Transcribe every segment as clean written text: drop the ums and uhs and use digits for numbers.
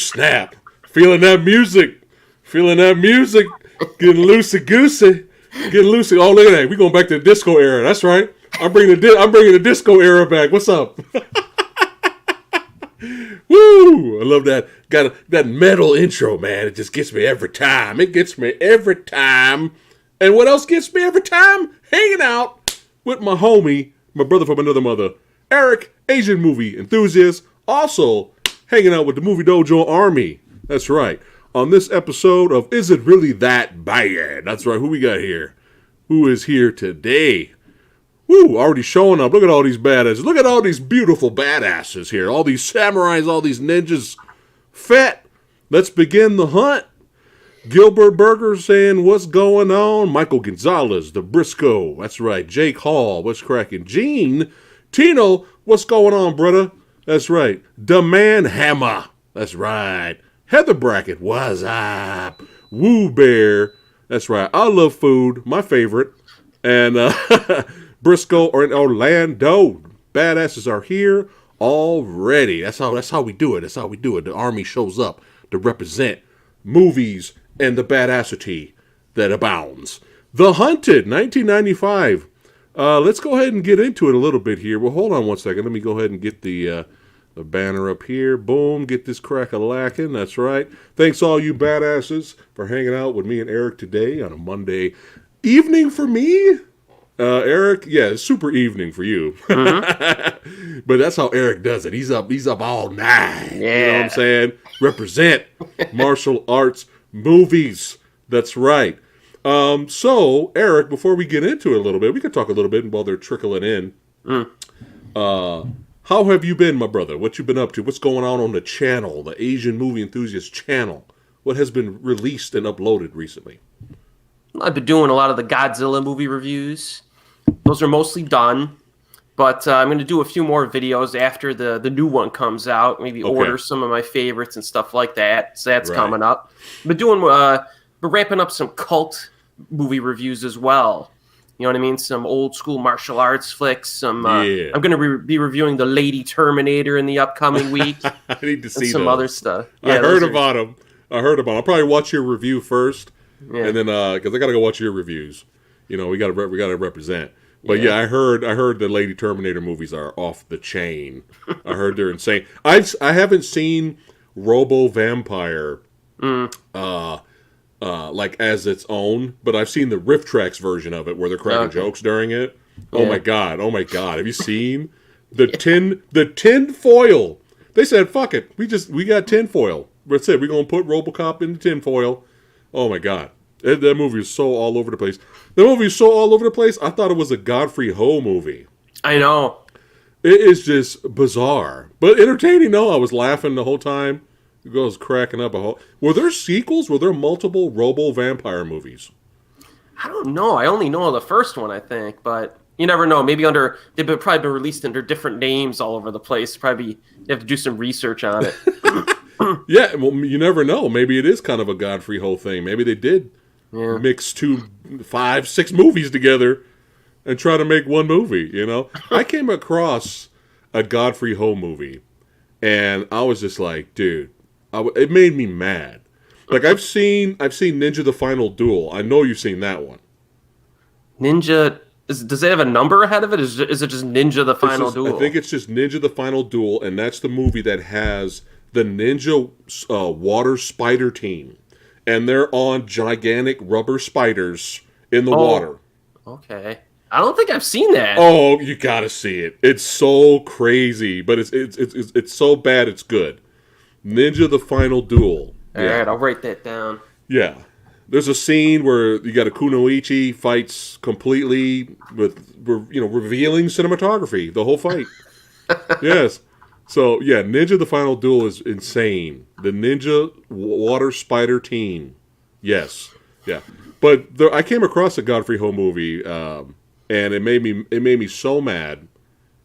snap. Feeling that music. Getting loosey-goosey. Oh, look at that. We're going back to the disco era. That's right. I'm bringing the disco era back. What's up? Woo! I love that. Got that metal intro, man. It just gets me every time. And what else gets me every time? Hanging out with my homie, my brother from another mother, Eric, Asian movie enthusiast. Also, hanging out with the Movie Dojo Army. That's right. On this episode of Is It Really That Bad? That's right. Who we got here? Who is here today? Woo, already showing up. Look at all these badasses. Look at all these beautiful badasses here. All these samurais, all these ninjas. Phat, let's begin the hunt. Gilbert Berger saying, what's going on? Michael Gonzalez, the Briscoe. That's right. Jake Hall, what's cracking? Gene, Tino, what's going on, brother? That's right. The Man Hammer. That's right. Heather Brackett, what's up? Woo Bear. That's right. I love food. My favorite. And Briscoe or in Orlando. Badasses are here already. That's how we do it. The Army shows up to represent movies and the badassity that abounds. The Hunted, 1995. Let's go ahead and get into it a little bit here. Well, hold on one second. Let me go ahead and get the banner up here. Boom. Get this crack-a-lackin'. That's right. Thanks all you badasses for hanging out with me and Eric today on a Monday evening for me. Eric, yeah, super evening for you. Mm-hmm. But that's how Eric does it. He's up all night. Yeah. You know what I'm saying? Represent martial arts movies. That's right. So, Eric, before we get into it a little bit, we could talk a little bit while they're trickling in. How have you been, my brother? What you been up to? What's going on the channel, the Asian Movie Enthusiast channel? What has been released and uploaded recently? I've been doing a lot of the Godzilla movie reviews. Those are mostly done, but I'm going to do a few more videos after the new one comes out. Maybe order some of my favorites and stuff like that. So that's coming up. We're ramping up some cult movie reviews as well. You know what I mean? Some old school martial arts flicks. I'm going to be reviewing the Lady Terminator in the upcoming week. I need to see some those. Other stuff. Yeah, I heard about them. I'll probably watch your review first. Yeah. And then, because I gotta go watch your reviews, we gotta represent. But yeah, I heard the Lady Terminator movies are off the chain. I heard they're insane. I haven't seen Robo Vampire, like as its own, but I've seen the Riff Tracks version of it where they're cracking jokes during it. Oh my god! Have you seen the tin foil? They said, "Fuck it, we got tin foil. That's it. We're gonna put RoboCop in the tin foil." Oh my god. That movie is so all over the place. I thought it was a Godfrey Ho movie. I know. It is just bizarre. But entertaining, though. I was laughing the whole time. It goes cracking up. Were there sequels? Were there multiple Robo-Vampire movies? I don't know. I only know the first one, I think. But you never know. Maybe they've probably been released under different names all over the place. Probably you have to do some research on it. Yeah, well, you never know. Maybe it is kind of a Godfrey Ho thing. Maybe they did mix 5, 6 movies together and try to make one movie, I came across a Godfrey Ho movie, and I was just like, dude, it made me mad. Like, I've seen Ninja the Final Duel. I know you've seen that one. Ninja... Does it have a number ahead of it? Is it just Ninja the Final Duel? I think it's just Ninja the Final Duel, and that's the movie that has the ninja water spider team, and they're on gigantic rubber spiders in the water. Okay, I don't think I've seen that. Oh, you gotta see it. It's so crazy, but it's so bad it's good. Ninja the Final Duel. All right, I'll write that down. Yeah, there's a scene where you got a Kunoichi fights completely with revealing cinematography the whole fight. Yes. So, yeah, Ninja the Final Duel is insane. The Ninja Water Spider Team. Yes. Yeah. But I came across a Godfrey Ho movie, and it made me so mad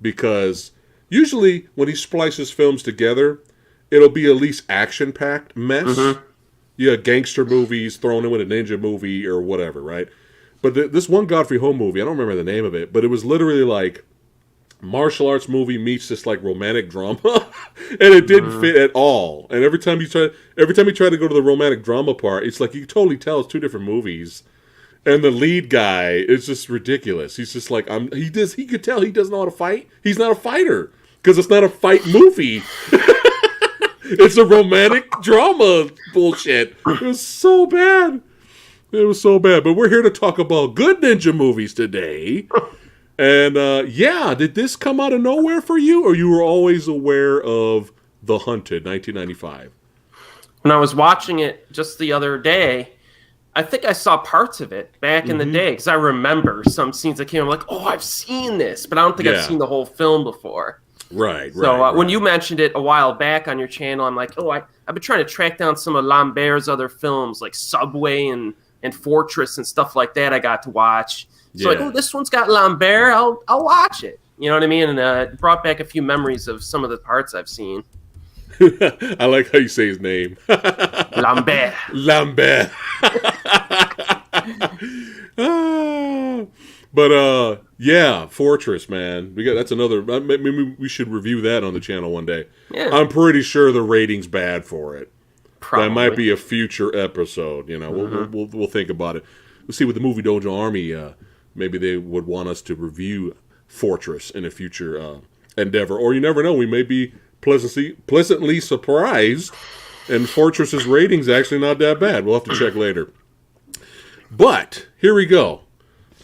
because usually when he splices films together, it'll be at least action-packed mess. Mm-hmm. Yeah, gangster movies thrown in with a ninja movie or whatever, right? But this one Godfrey Ho movie, I don't remember the name of it, but it was literally like martial arts movie meets this like romantic drama, and it didn't fit at all. And every time you try to go to the romantic drama part, it's like you can totally tell it's two different movies. And the lead guy is just ridiculous. He's just like he could tell he doesn't know how to fight. He's not a fighter because it's not a fight movie. It's a romantic drama bullshit. It was so bad. It was so bad. But we're here to talk about good ninja movies today. And did this come out of nowhere for you, or you were always aware of The Hunted, 1995? When I was watching it just the other day, I think I saw parts of it back in the day because I remember some sscenes that came. I'm like, oh, I've seen this, but I don't think I've seen the whole film before. Right. So when you mentioned it a while back on your channel, I'm like, oh, I've been trying to track down some of Lambert's other films like Subway and Fortress and stuff like that I got to watch. So like, oh, this one's got Lambert. I'll watch it. You know what I mean? And it brought back a few memories of some of the parts I've seen. I like how you say his name. Lambert. But Fortress, man. That's another. Maybe we should review that on the channel one day. Yeah. I'm pretty sure the rating's bad for it. Probably. That might be a future episode. You know, we'll think about it. We'll see with the Movie Dojo Army. Maybe they would want us to review Fortress in a future endeavor, or you never know. We may be pleasantly surprised, and Fortress's rating's actually not that bad. We'll have to check later. But here we go.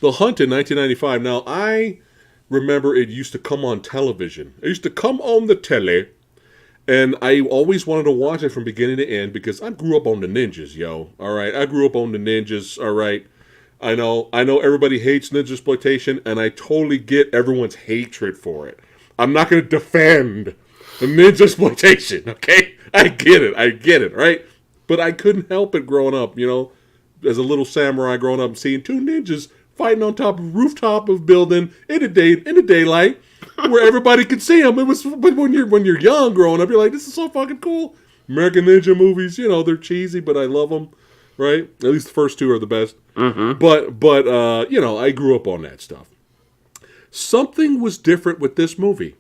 The Hunt in 1995. Now, I remember it used to come on television. It used to come on the telly, and I always wanted to watch it from beginning to end because I grew up on the ninjas, yo. All right, I grew up on the ninjas. All right, I know everybody hates ninja exploitation, and I totally get everyone's hatred for it. I'm not going to defend the ninja exploitation, okay? I get it, right? But I couldn't help it growing up, you know, as a little samurai growing up, seeing two ninjas fighting on top of a rooftop of building in the daylight, where everybody could see them. It was, but when you're young growing up, you're like, this is so fucking cool. American Ninja movies, you know, they're cheesy, but I love them, right? At least the first two are the best. But you know, I grew up on that stuff. Something was different with this movie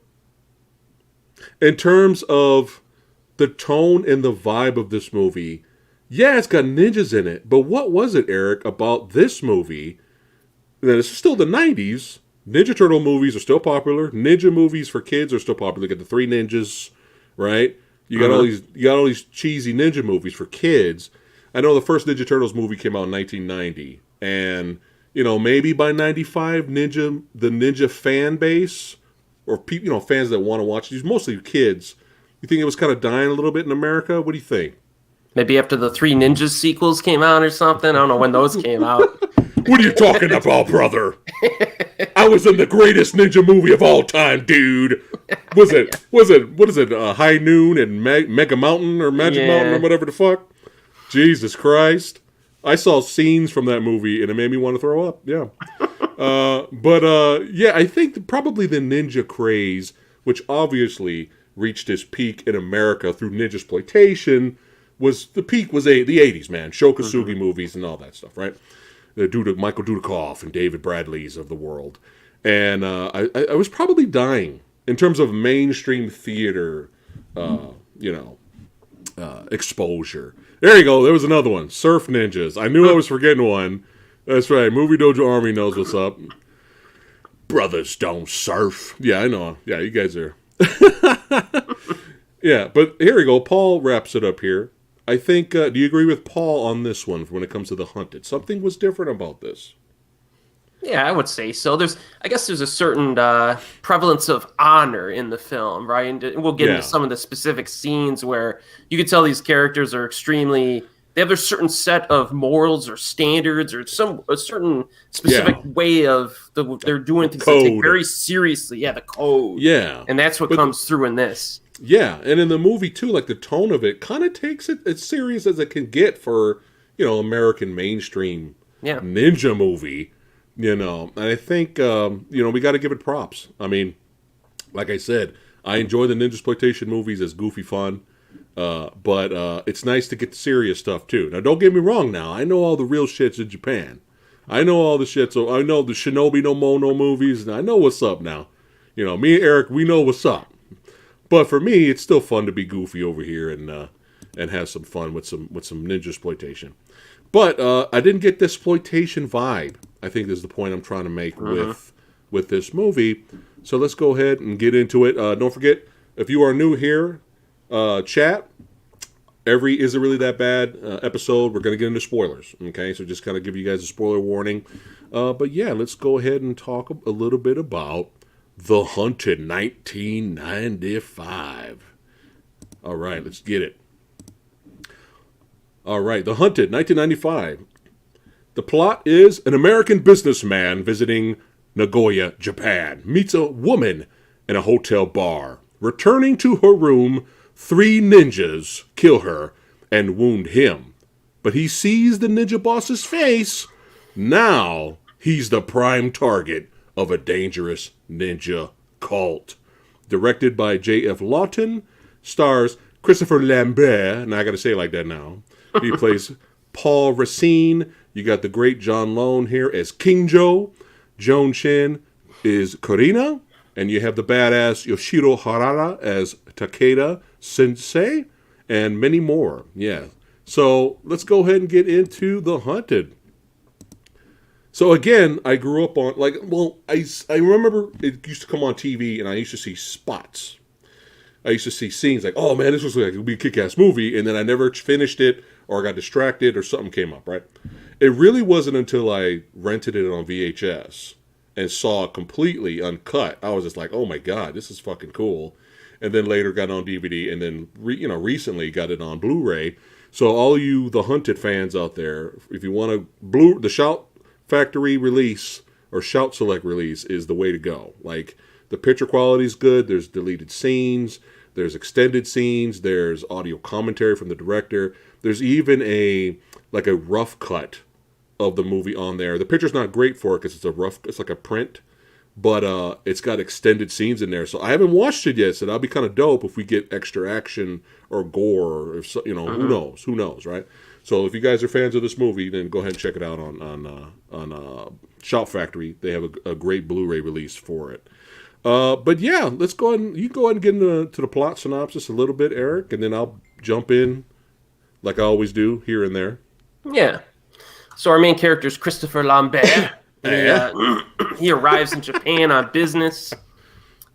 in terms of the tone and the vibe of this movie. Yeah, it's got ninjas in it, but what was it, Eric, about this movie? That it's still the 90s. Ninja Turtle movies are still popular. Ninja movies for kids are still popular. You got the Three Ninjas, right? You got all these cheesy ninja movies for kids. I know the first Ninja Turtles movie came out in 1990, and you know, maybe by 95, the ninja fan base, or people, you know, fans that want to watch these, mostly kids. You think it was kind of dying a little bit in America? What do you think? Maybe after the Three Ninjas sequels came out or something. I don't know when those came out. What are you talking about, brother? I was in the greatest ninja movie of all time, dude. What is it? High Noon and Mega Mountain or Magic Mountain or whatever the fuck? Jesus Christ. I saw scenes from that movie and it made me want to throw up. Yeah. I think probably the ninja craze, which obviously reached its peak in America through ninja exploitation, was the 80s, man. Shokasugi movies and all that stuff, right? Michael Dudikoff and David Bradley's of the world. And I was probably dying in terms of mainstream theater, exposure. There you go. There was another one. Surf Ninjas. I knew I was forgetting one. That's right. Movie Dojo Army knows what's up. Brothers don't surf. Yeah, I know. Yeah, you guys are. Yeah, but here we go. Paul wraps it up here. I think, do you agree with Paul on this one when it comes to The Hunted? Something was different about this. Yeah, I would say so. I guess there's a certain prevalence of honor in the film, right? And we'll get into some of the specific scenes where you can tell these characters are they have a certain set of morals or standards or a certain specific way of they're doing things they take very seriously. Yeah, the code. Yeah. And that's what comes through in this. Yeah, and in the movie, too, like the tone of it kind of takes it as serious as it can get for, you know, American mainstream ninja movie, you know. And I think, we got to give it props. I mean, like I said, I enjoy the ninja exploitation movies as goofy fun, but it's nice to get the serious stuff, too. Now, don't get me wrong now. I know all the real shits in Japan. I know all the shit, so I know the Shinobi no Mono movies, and I know what's up now. You know, me and Eric, we know what's up. But for me, it's still fun to be goofy over here and have some fun with some ninja exploitation. But I didn't get the exploitation vibe. I think is the point I'm trying to make with this movie. So let's go ahead and get into it. Don't forget, if you are new here, chat. Every Is It Really That Bad episode, we're going to get into spoilers. Okay, so just kind of give you guys a spoiler warning. But yeah, let's go ahead and talk a little bit about The Hunted 1995. All right, let's get it. All right, The Hunted 1995. The plot is an American businessman visiting Nagoya, Japan, meets a woman in a hotel bar. Returning to her room, 3 ninjas kill her and wound him. But he sees the ninja boss's face. Now he's the prime target of a dangerous ninja cult. Directed by J.F. Lawton, stars Christopher Lambert, and I got to say it like that now. He plays Paul Racine. You got the great John Lone here as King Joe. Joan Chen is Korina. And you have the badass Yoshiro Harada as Takeda Sensei. And many more. Yeah. So let's go ahead and get into The Hunted. So again, I grew up on, I remember it used to come on TV and I used to see spots. I used to see scenes like, oh man, this was like, it would be a kick-ass movie. And then I never finished it or got distracted or something came up, right? It really wasn't until I rented it on VHS and saw it completely uncut. I was just like, oh my God, this is fucking cool. And then later got on DVD and then, recently got it on Blu-ray. So all you The Hunted fans out there, if you want the Shout Factory release or Shout Select release is the way to go. Like, the picture quality is good. There's deleted scenes. There's extended scenes. There's audio commentary from the director. There's even a rough cut of the movie on there. The picture's not great for it because it's like a print, but it's got extended scenes in there. So I haven't watched it yet, so that'll be kind of dope if we get extra action or gore or if who knows, right? So if you guys are fans of this movie, then go ahead and check it out on Shout Factory. They have a great Blu-ray release for it. But yeah, let's go ahead and you go ahead and get into the plot synopsis a little bit, Eric, and then I'll jump in like I always do here and there. Yeah. So our main character is Christopher Lambert. He arrives in Japan on business.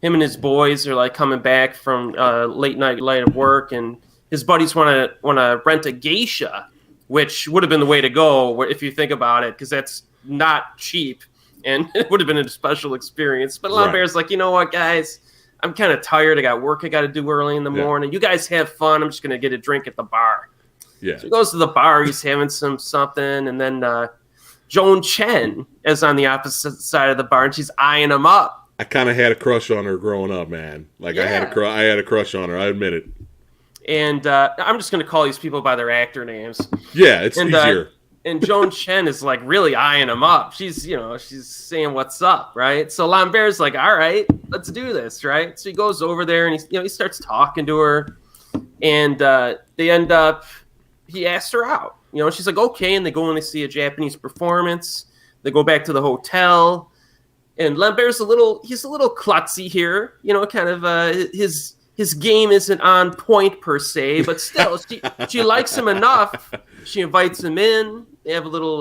Him and his boys are like coming back from late night of work, and his buddies want to rent a geisha, which would have been the way to go if you think about it, because that's not cheap, and it would have been a special experience. But Lambert's like, you know what, guys, I'm kind of tired. I got work I got to do early in the morning. You guys have fun. I'm just gonna get a drink at the bar. Yeah. So he goes to the bar. He's having something, and then Joan Chen is on the opposite side of the bar, and she's eyeing him up. I kind of had a crush on her growing up, man. I had a crush on her. I admit it. And I'm just going to call these people by their actor names. Yeah, it's easier. And Joan Chen is like really eyeing him up. She's saying what's up, right? So Lambert's like, all right, let's do this, right? So he goes over there and he starts talking to her, and they end up. He asks her out. She's like, okay, and they go and they see a Japanese performance. They go back to the hotel, and Lambert's a little klutzy here. Kind of his game isn't on point per se, but still, she likes him enough. She invites him in. They have a little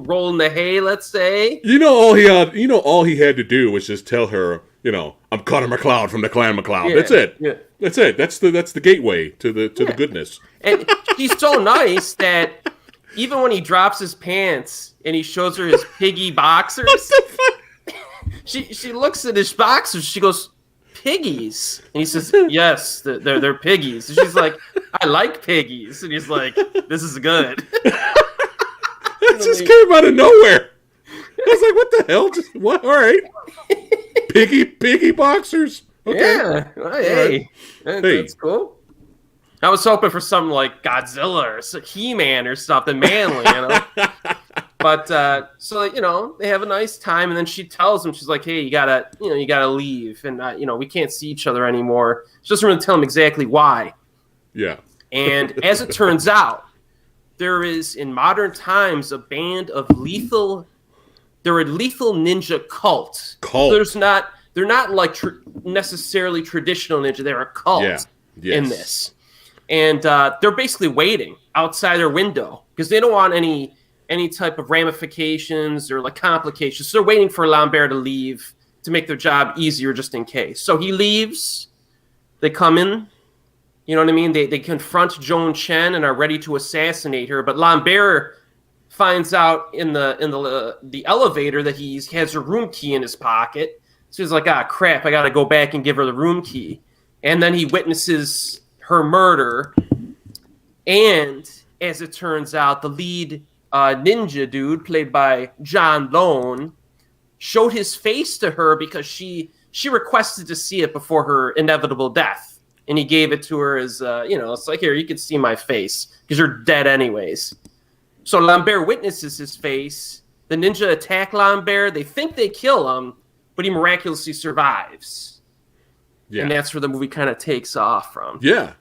roll in the hay, let's say. All he had to do was just tell her, I'm Connor McLeod from the Clan McLeod. Yeah, that's it. Yeah. That's it. That's the gateway to the goodness. And she's so nice that even when he drops his pants and he shows her his piggy boxers, she looks at his boxers. She goes, "Piggies?" And he says, "Yes, they're piggies." And she's like, "I like piggies." And he's like, "This is good." It just came out of nowhere. I was like, "What the hell? Just what? All right, piggy boxers." Okay. Yeah. Well, hey, that's cool. I was hoping for something like Godzilla or He-Man or something manly, But so they have a nice time, and then she tells him, she's like, "Hey, you gotta leave, and we can't see each other anymore." She doesn't really tell him exactly why. Yeah. And as it turns out, there is in modern times a band of lethal ninja cult. There's not they're not like necessarily traditional ninja. They're a cult in this, and they're basically waiting outside their window because they don't want any type of ramifications or like complications. So they're waiting for Lambert to leave to make their job easier, just in case. So he leaves. They come in. You know what I mean? They confront Joan Chen and are ready to assassinate her, but Lambert finds out in the elevator that he has her room key in his pocket. So he's like, ah, crap, I got to go back and give her the room key. And then he witnesses her murder. And as it turns out, the lead ninja dude, played by John Lone, showed his face to her because she requested to see it before her inevitable death. And he gave it to her as, it's like, here, you can see my face because you're dead anyways. So Lambert witnesses his face. The ninja attack Lambert. They think they kill him, but he miraculously survives. Yeah. And that's where the movie kind of takes off from. Yeah.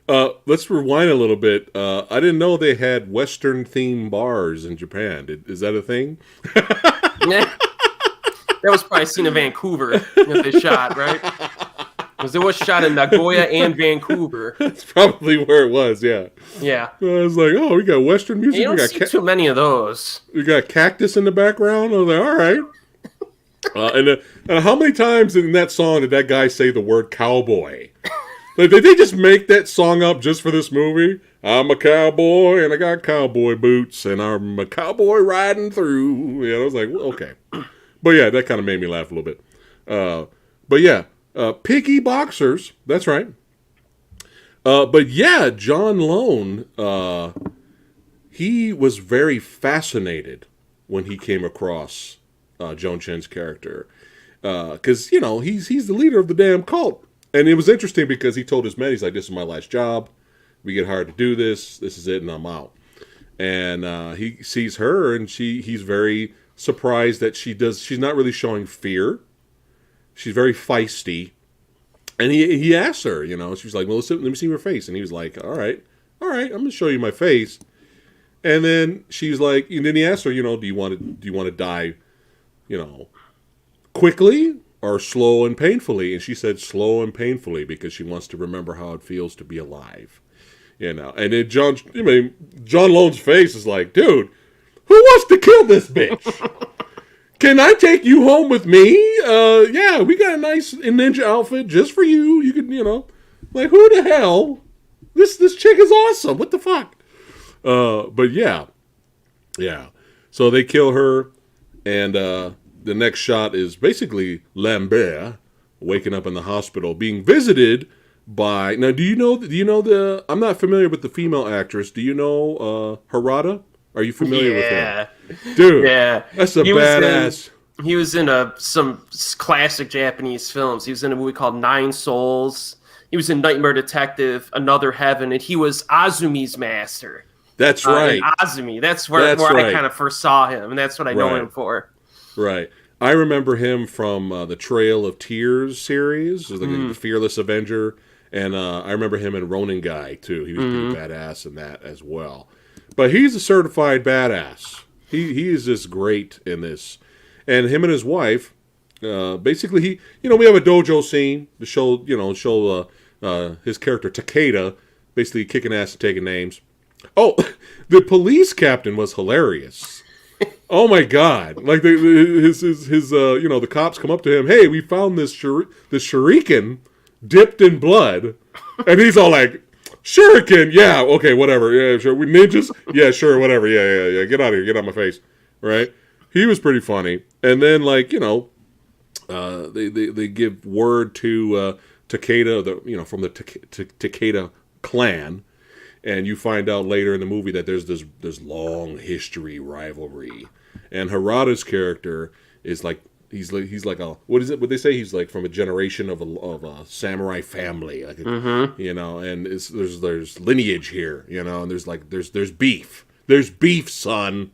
Let's rewind a little bit. I didn't know they had Western-themed bars in Japan. Is that a thing? That was probably seen in Vancouver that they shot, right? Because it was shot in Nagoya and Vancouver. That's probably where it was, yeah. Yeah. I was like, oh, we got Western music. You don't see too many of those. We got cactus in the background. I was like, all right. And how many times in that song did that guy say the word cowboy? Like, did they just make that song up just for this movie? I'm a cowboy and I got cowboy boots and I'm a cowboy riding through. Yeah, I was like, well, okay. But yeah, that kind of made me laugh a little bit. But yeah. Piggy boxers, that's right. But yeah, John Lone, he was very fascinated when he came across Joan Chen's character. Because, he's the leader of the damn cult. And it was interesting because he told his men, he's like, this is my last job. We get hired to do this. This is it, and I'm out. And he sees her, and he's very surprised that she's not really showing fear. She's very feisty. And he asked her, she's like, well, let me see your face. And he was like, all right, I'm going to show you my face. And then she's like, and then he asked her, do you want to die, quickly or slow and painfully? And she said slow and painfully because she wants to remember how it feels to be alive. And then John Lone's face is like, dude, who wants to kill this bitch? Can I take you home with me? Yeah, we got a nice ninja outfit just for you. You can, like, who the hell? This chick is awesome. What the fuck? But yeah. So they kill her, and the next shot is basically Lambert waking up in the hospital, being visited by. Now, do you know the? I'm not familiar with the female actress. Do you know Harada? Are you familiar with her? Dude, that's a badass. He was in some classic Japanese films. He was in a movie called Nine Souls. He was in Nightmare Detective, Another Heaven, and he was Azumi's master. That's right. Azumi. That's where I kind of first saw him, and that's what I know him for. Right. I remember him from the Trail of Tears series, the Fearless Avenger, and I remember him in Ronin Guy, too. He was pretty badass in that as well. But he's a certified badass. He is just great in this. And him and his wife, basically, we have a dojo scene to show his character Takeda, basically kicking ass and taking names. Oh, the police captain was hilarious. Oh my God! Like the cops come up to him. Hey, we found this shuriken dipped in blood, and he's all like, "Shuriken, yeah, okay, whatever, yeah, sure. We ninjas, yeah, sure, whatever, yeah. Get out of here, get out of my face." Right? He was pretty funny, and then they give word to Takeda, from the Takeda clan. And you find out later in the movie that there's this long history rivalry, and Harada's character is like he's like a, what is it? What they say? He's like from a generation of a samurai family, like and there's lineage here, and there's beef, son,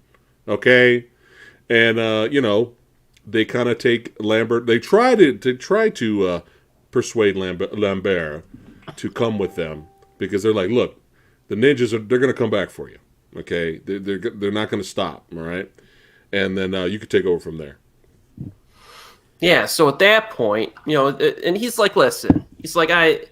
okay, and they kind of take Lambert. They try to persuade Lambert to come with them because they're like, look. The ninjas they're going to come back for you, okay? They're not going to stop, all right? And then you could take over from there. Yeah, so at that point, and he's like, listen, I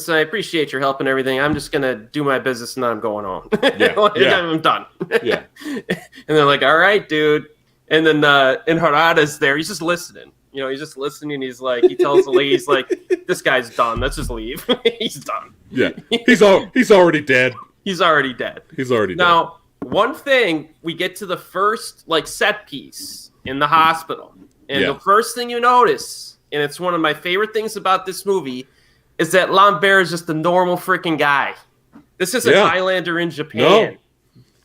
appreciate your help and everything. I'm just gonna do my business and then I'm going home. I'm done. Yeah. And they're like, all right, dude. And then and Harada's there. He's just listening. He's just listening. He's like, he tells the lady, he's like, this guy's done. Let's just leave. He's done. Yeah. He's already dead. He's already dead. Now, one thing, we get to the first set piece in the hospital. And the first thing you notice, and it's one of my favorite things about this movie, is that Lambert is just a normal freaking guy. This isn't Highlander in Japan. No.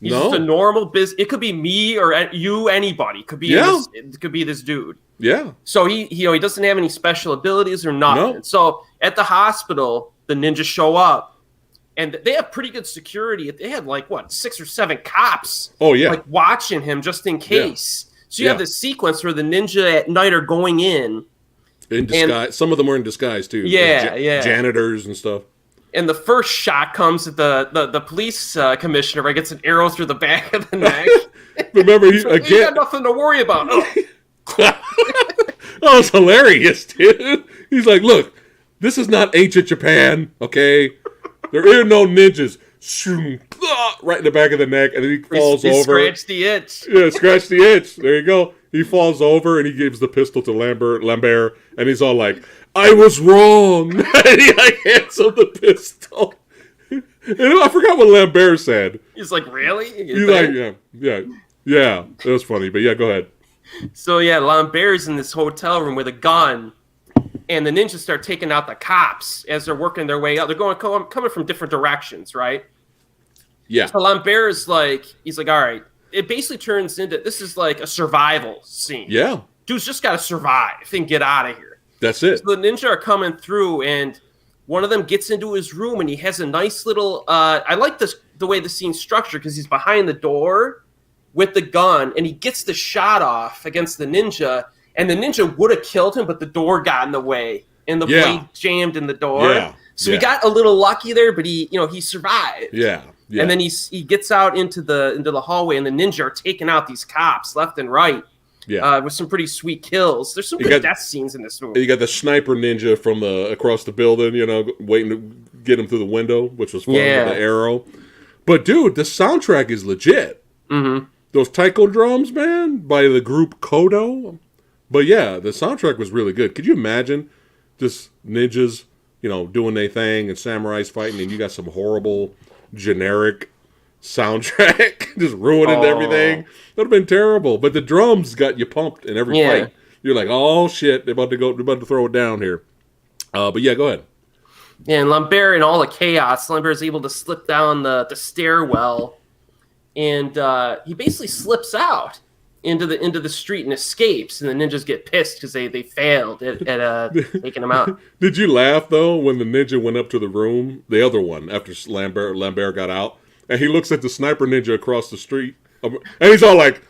He's just a normal business. It could be me or you, anybody. It could be this dude. Yeah. So he doesn't have any special abilities or nothing. No. So at the hospital, the ninjas show up, and they have pretty good security. They had 6 or 7 cops. Oh yeah. Watching him just in case. Yeah. So you have this sequence where the ninja at night are going in disguise. And some of them are in disguise too. Yeah, janitors and stuff. And the first shot comes at the police commissioner, where he gets an arrow through the back of the neck. Remember, you got nothing to worry about. That was hilarious, dude. He's like, look, this is not ancient Japan, okay? There are no ninjas. Right in the back of the neck, and then he falls over. Scratch the itch. Yeah, scratch the itch. There you go. He falls over, and he gives the pistol to Lambert, and he's all like, I was wrong. And he hands him the pistol. And I forgot what Lambert said. He's like, really? He's like, yeah. It was funny, but yeah, go ahead. So yeah, Lambert's in this hotel room with a gun, and the ninjas start taking out the cops as they're working their way out. They're coming from different directions, right? Yeah. So Lambert's he's like, all right. It basically turns into, this is like a survival scene. Yeah. Dude's just got to survive and get out of here. That's it. So the ninja are coming through, and one of them gets into his room, and he has a nice little, I like the way the scene's structured, because he's behind the door with the gun, and he gets the shot off against the ninja, and the ninja would have killed him, but the door got in the way, and the blade jammed in the door. Yeah. So he got a little lucky there, but he survived. Yeah. Yeah. And then he gets out into the hallway, and the ninja are taking out these cops left and right. Yeah. With some pretty sweet kills. There's some good death scenes in this movie. You got the sniper ninja from across the building, waiting to get him through the window, which was fun with the arrow. But dude, the soundtrack is legit. Mm-hmm. Those taiko drums, man, by the group Kodo. But yeah, the soundtrack was really good. Could you imagine just ninjas, doing their thing and samurais fighting, and you got some horrible generic soundtrack just ruining everything? That would have been terrible. But the drums got you pumped in every fight. You're like, oh shit, they're about to throw it down here. But yeah, go ahead. Yeah, and Lambert, in all the chaos, Lambert is able to slip down the stairwell, and he basically slips out into the street and escapes, and the ninjas get pissed because they failed at taking him out. Did you laugh though when the ninja went up to the room, the other one, after Lambert got out, and he looks at the sniper ninja across the street, and he's all like,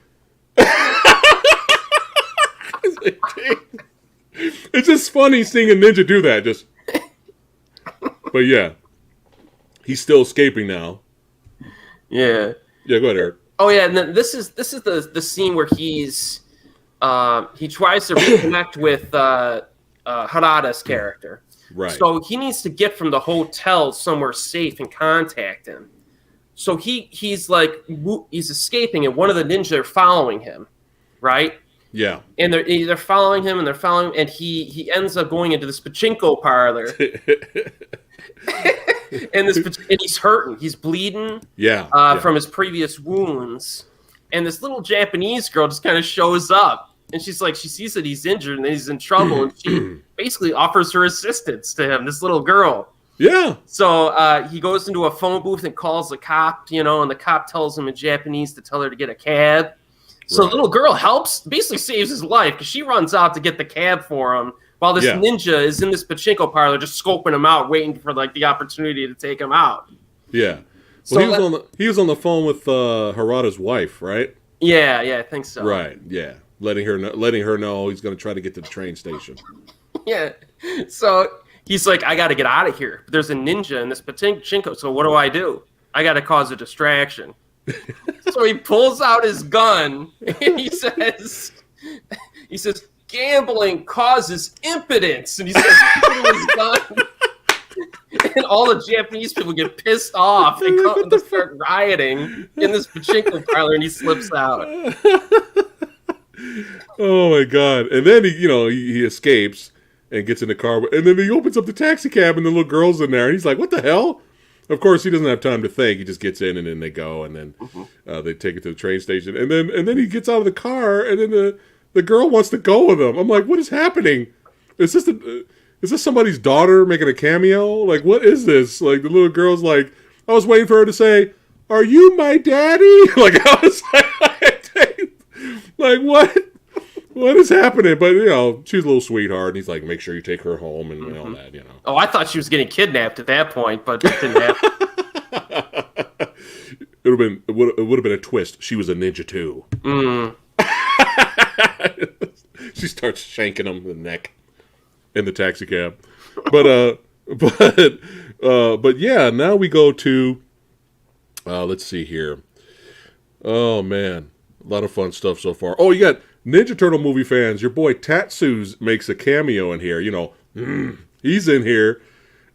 it's just funny seeing a ninja do that. Just, but yeah, he's still escaping now. Yeah. Yeah, go ahead, Eric. Oh yeah, and then this is the scene where he tries to reconnect with Harada's character. Right. So he needs to get from the hotel somewhere safe and contact him. So he's escaping, and one of the ninjas are following him, right? Yeah. And they're following him, and he ends up going into this pachinko parlor. and he's hurting. He's bleeding. From his previous wounds. And this little Japanese girl just kind of shows up, and she's like, she sees that he's injured and that he's in trouble, and she basically offers her assistance to him. This little girl. Yeah. So he goes into a phone booth and calls the cop, and the cop tells him in Japanese to tell her to get a cab. So the little girl basically saves his life, because she runs out to get the cab for him, while this ninja is in this pachinko parlor just scoping him out, waiting for the opportunity to take him out. Yeah. Well, he was on the phone with Harada's wife, right? Yeah, I think so. Right. Yeah. Letting her know he's going to try to get to the train station. Yeah. So he's like, I got to get out of here. But there's a ninja in this pachinko, so what do? I got to cause a distraction. So he pulls out his gun and he says, gambling causes impotence, and he starts shooting his gun. And all the Japanese people get pissed off and come and start rioting in this pachinko parlor, and he slips out. Oh my god! And then he escapes and gets in the car, and then he opens up the taxi cab, and the little girl's in there, and he's like, "What the hell?" Of course, he doesn't have time to think. He just gets in, and then they go, and then they take it to the train station, and then he gets out of the car, and then the girl wants to go with him. I'm like, what is happening? Is this somebody's daughter making a cameo? Like, what is this? Like, the little girl's like, I was waiting for her to say, "Are you my daddy?" Like, I was like, what? What is happening? But, she's a little sweetheart. And he's like, make sure you take her home and all that, Oh, I thought she was getting kidnapped at that point, but it didn't happen. It would have been a twist. She was a ninja too. She starts shanking him in the neck in the taxi cab. But yeah, now we go to let's see here. Oh man, a lot of fun stuff so far. Oh, you got Ninja Turtle movie fans. Your boy Tatsu's makes a cameo in here. He's in here,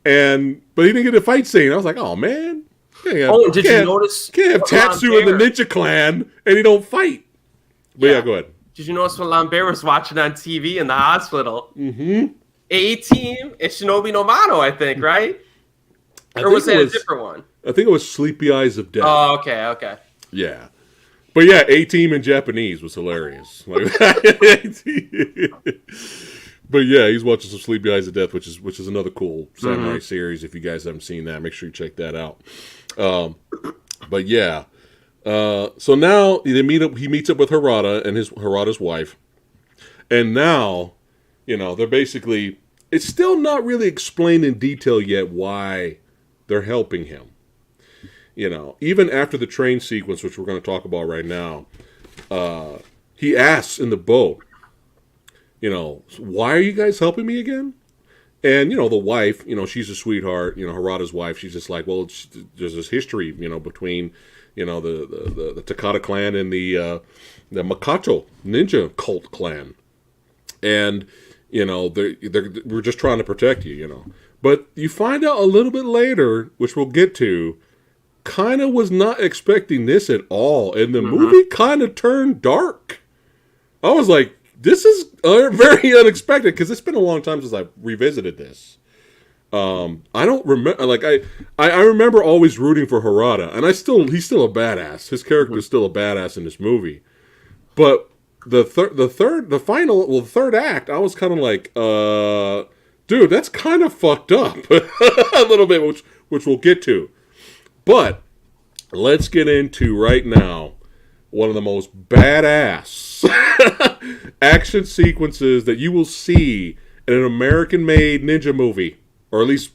but he didn't get a fight scene. I was like, oh man. Did you notice? Can't have Tatsu in the Ninja Clan and he don't fight. But yeah, go ahead. Did you notice when Lambert was watching on TV in the hospital? Mm-hmm. A-Team and Shinobi no Mano, I think, right? Or was that a different one? I think it was Sleepy Eyes of Death. Oh, okay. Yeah. But yeah, A-Team in Japanese was hilarious. But yeah, he's watching some Sleepy Eyes of Death, which is another cool samurai series. If you guys haven't seen that, make sure you check that out. But yeah. So now he meets up with Harada and Harada's wife. And now, they're basically, it's still not really explained in detail yet why they're helping him. Even after the train sequence, which we're going to talk about right now, he asks in the boat, why are you guys helping me again? And, the wife, she's a sweetheart, Harada's wife, she's just like, well, there's this history, between, the Takata clan and the Makato ninja cult clan. And, we're just trying to protect you, But you find out a little bit later, which we'll get to, kind of was not expecting this at all. And the movie kind of turned dark. I was like, this is very unexpected, because it's been a long time since I've revisited this. I don't remember, I remember always rooting for Harada, and he's still a badass. His character is still a badass in this movie. But the third act, I was kind of like, dude, that's kind of fucked up a little bit, which we'll get to. But let's get into right now one of the most badass action sequences that you will see in an American-made ninja movie, or at least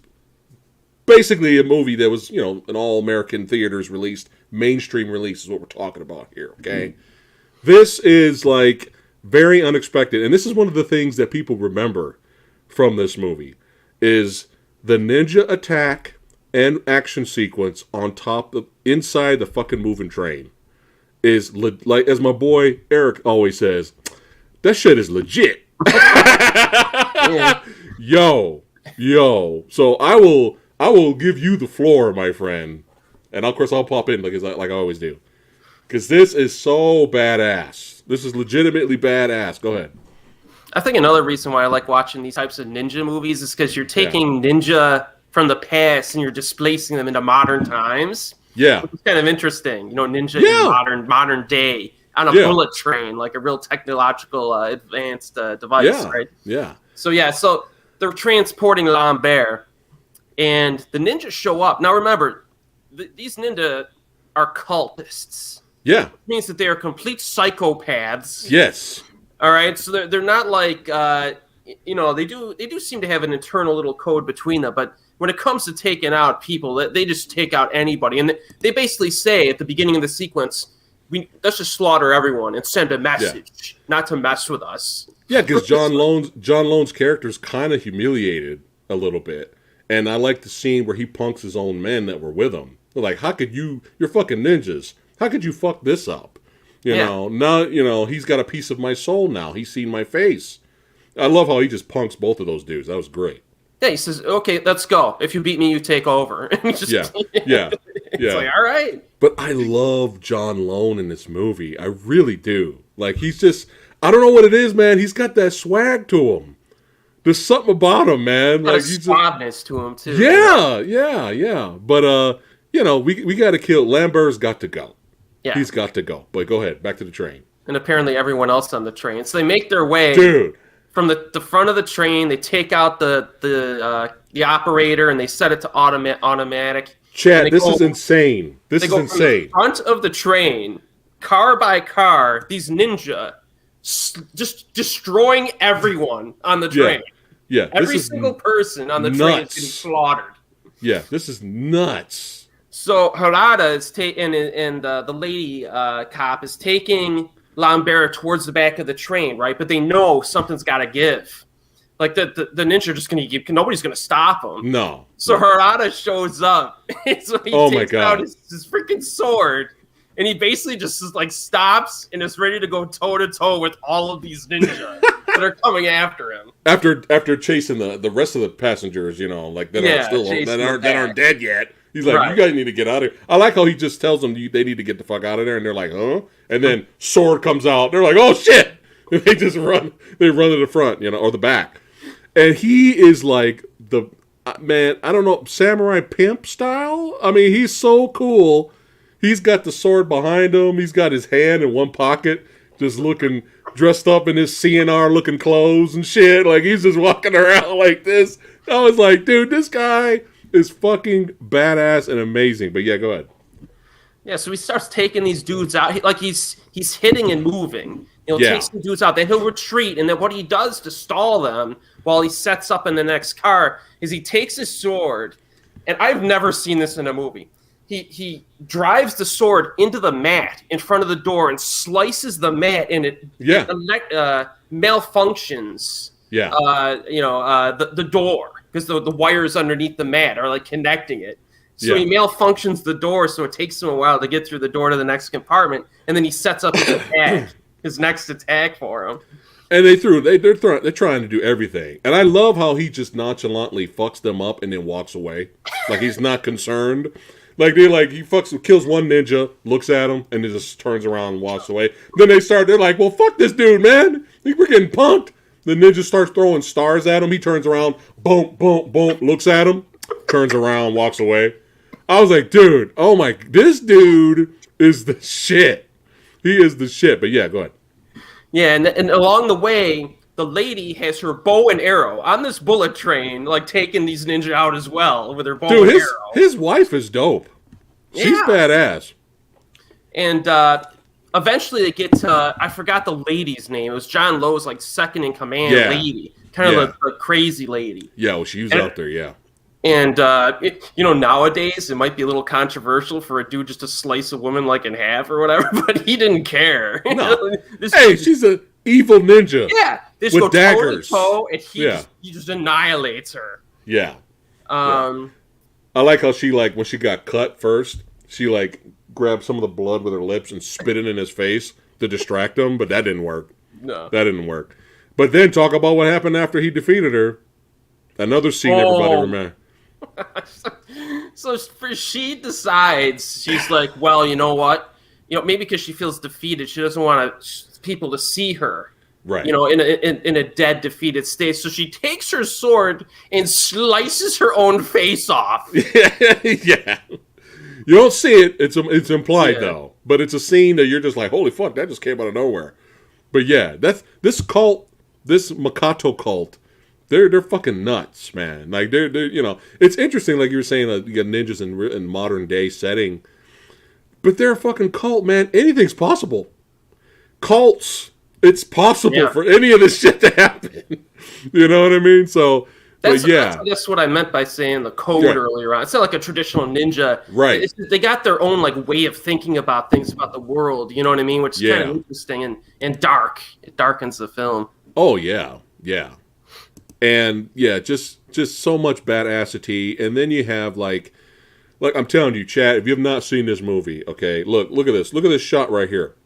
basically a movie that was, an all-American theaters released, mainstream release is what we're talking about here, okay? This is, very unexpected, and this is one of the things that people remember from this movie, is the ninja attack and action sequence on top of, inside the fucking moving train. Is, as my boy Eric always says, that shit is legit. Yo. So I will give you the floor, my friend. And of course I'll pop in like I always do. Because this is so badass. This is legitimately badass. Go ahead. I think another reason why I like watching these types of ninja movies is because you're taking ninja from the past and you're displacing them into modern times. Yeah. Which is kind of interesting. Ninja in modern day on a bullet train, like a real technological advanced device, right? Yeah. So they're transporting Lambert, and the ninjas show up. Now remember, these ninja are cultists. Yeah. It means that they are complete psychopaths. Yes. All right, so they're not like they do seem to have an internal little code between them, but when it comes to taking out people, they just take out anybody, and they basically say at the beginning of the sequence, let's just slaughter everyone and send a message, not to mess with us. Yeah, because John Lone's character's kind of humiliated a little bit, and I like the scene where he punks his own men that were with him. They're like, how could you're fucking ninjas? How could you fuck this up? Now, he's got a piece of my soul now. He's seen my face. I love how he just punks both of those dudes. That was great. Yeah, he says, "Okay, let's go. If you beat me, you take over." And he just, yeah. It's like, all right. But I love John Lone in this movie. I really do. Like, he's just, I don't know what it is, man. He's got that swag to him. There's something about him, man. Got like, a suaveness to him too. Yeah. But we got to kill. Lambert's got to go. Yeah, he's got to go. But go ahead, back to the train. And apparently everyone else on the train. So they make their way, dude. From the front of the train. They take out the operator and they set it to automatic. Chad, this is insane. This is insane. From the front of the train, car by car, these ninja just destroying everyone on the train. Yeah. Every single person on the train is getting slaughtered. Yeah, this is nuts. So Harada is taking, and the lady cop is taking Lambert towards the back of the train, right? But they know something's got to give. Like the ninja are just going to give, nobody's going to stop him. No. So Harada shows up. So he takes out his freaking sword, and he basically just like stops and is ready to go toe to toe with all of these ninja that are coming after him. After chasing the rest of the passengers, like that aren't dead yet. He's like, you guys need to get out of here. I like how he just tells them they need to get the fuck out of there, and they're like, huh? And then sword comes out. They're like, oh shit! And they just run. They run to the front, or the back. And he is like the man. I don't know, samurai pimp style. I mean, he's so cool. He's got the sword behind him. He's got his hand in one pocket, just looking dressed up in his CNR looking clothes and shit. Like he's just walking around like this. I was like, dude, this guy is fucking badass and amazing. But yeah, go ahead. Yeah, so he starts taking these dudes out. He's hitting and moving. Take some dudes out. Then he'll retreat, and then what he does to stall them while he sets up in the next car is he takes his sword, and I've never seen this in a movie. He drives the sword into the mat in front of the door and slices the mat, and it malfunctions. Yeah. The door, because the wires underneath the mat are like connecting it. So he malfunctions the door, so it takes him a while to get through the door to the next compartment, and then he sets up his attack, his next attack for him. And they're trying to do everything, and I love how he just nonchalantly fucks them up and then walks away, like he's not concerned. Like he kills one ninja, looks at him, and then just turns around and walks away. Then they're like, well, fuck this dude, man. We're getting punked. The ninja starts throwing stars at him. He turns around, boom, boom, boom, looks at him, turns around, walks away. I was like, dude, this dude is the shit. He is the shit. But yeah, go ahead. Yeah, and along the way, the lady has her bow and arrow on this bullet train, like taking these ninja out as well with her bow and arrow. His wife is dope. She's badass. And eventually they get to, I forgot the lady's name. It was John Lowe's like second in command lady. Kind of a crazy lady. Yeah, well, she was out there, yeah. And, nowadays it might be a little controversial for a dude just to slice a woman like in half or whatever, but he didn't care. No. She's an evil ninja. Yeah. This with daggers. Toe to toe, and he just annihilates her. Yeah. I like how she, when she got cut first, she, grabbed some of the blood with her lips and spit it in his face to distract him, but that didn't work. No. That didn't work. But then talk about what happened after he defeated her. Another scene everybody remember. So she decides, she's like, well, you know what? Maybe because she feels defeated, she doesn't want people to see her. Right. In a dead, defeated state. So she takes her sword and slices her own face off. Yeah. You don't see it. It's implied, though. But it's a scene that you're just like, holy fuck, that just came out of nowhere. But yeah, this cult, this Makato cult, they're fucking nuts, man. Like they're it's interesting, like you were saying, you got ninjas in modern day setting, but they're a fucking cult, man. Anything's possible. Cults, it's possible for any of this shit to happen. You know what I mean? So, that's what I meant by saying the code earlier on. It's not like a traditional ninja, right? They got their own way of thinking about things, about the world. You know what I mean? Which is kind of interesting and dark. It darkens the film. Oh yeah. And just so much badassity, and then you have like I'm telling you, Chad, if you have not seen this movie, okay, look at this shot right here.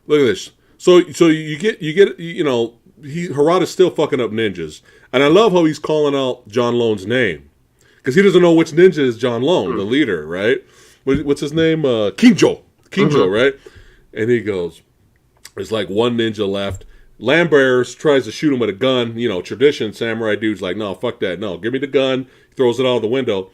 Look at this. So you get Harada's still fucking up ninjas, and I love how he's calling out John Lone's name because he doesn't know which ninja is John Lone, the leader, right? What's his name? Kinjo, right? And he goes, "There's like one ninja left." Lambert tries to shoot him with a gun. You know, tradition. Samurai dude's like, "No, fuck that. No, give me the gun." He throws it out of the window.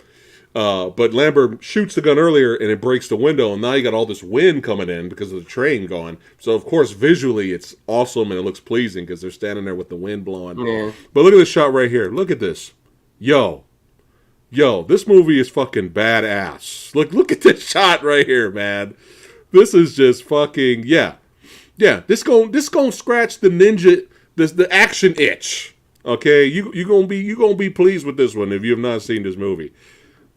But Lambert shoots the gun earlier and it breaks the window, and now you got all this wind coming in because of the train going. So of course visually it's awesome and it looks pleasing because they're standing there with the wind blowing. Yeah. But look at this shot right here. Look at this. Yo, this movie is fucking badass. Look at this shot right here, man. This is just fucking yeah. This gonna scratch the ninja the action itch. Okay, you gonna be pleased with this one if you have not seen this movie.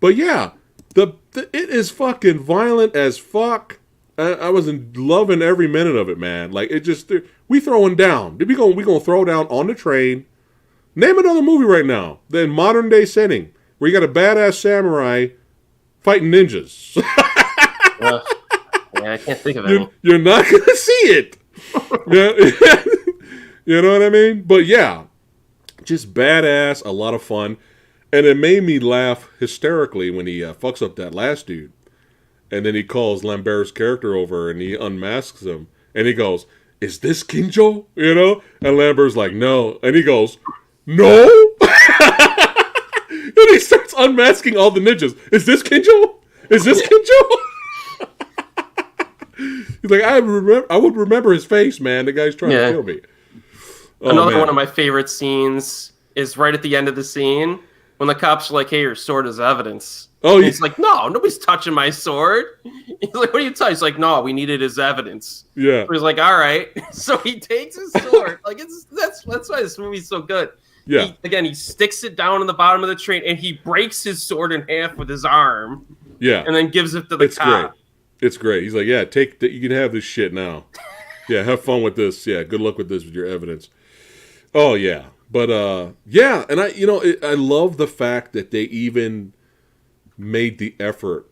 But yeah, it is fucking violent as fuck. I was loving every minute of it, man. Like it just we throwing down. We gonna throw down on the train. Name another movie right now, in modern day setting, where you got a badass samurai fighting ninjas. Yeah, I can't think of any. You're not gonna see it. You know what I mean? But yeah, just badass, a lot of fun. And it made me laugh hysterically when he fucks up that last dude. And then he calls Lambert's character over and he unmasks him. And he goes, "Is this Kinjo?" You know? And Lambert's like, "No." And he goes, "No?" And he starts unmasking all the ninjas. "Is this Kinjo? Is this Kinjo?" He's like, I would remember his face, man. The guy's trying to kill me. Another one of my favorite scenes is right at the end of the scene. When the cops are like, "Hey, your sword is evidence." Oh, yeah. He's like, "No, nobody's touching my sword." He's like, "What are you touching?" He's like, "No, we need it as evidence." Yeah. So he's like, "All right." So he takes his sword. Like that's why this movie's so good. Yeah. He sticks it down in the bottom of the train and he breaks his sword in half with his arm. Yeah. And then gives it to the cop. Great. It's great. He's like, "Yeah, you can have this shit now. Yeah, have fun with this. Yeah, good luck with this with your evidence." Oh yeah. But yeah, and I love the fact that they even made the effort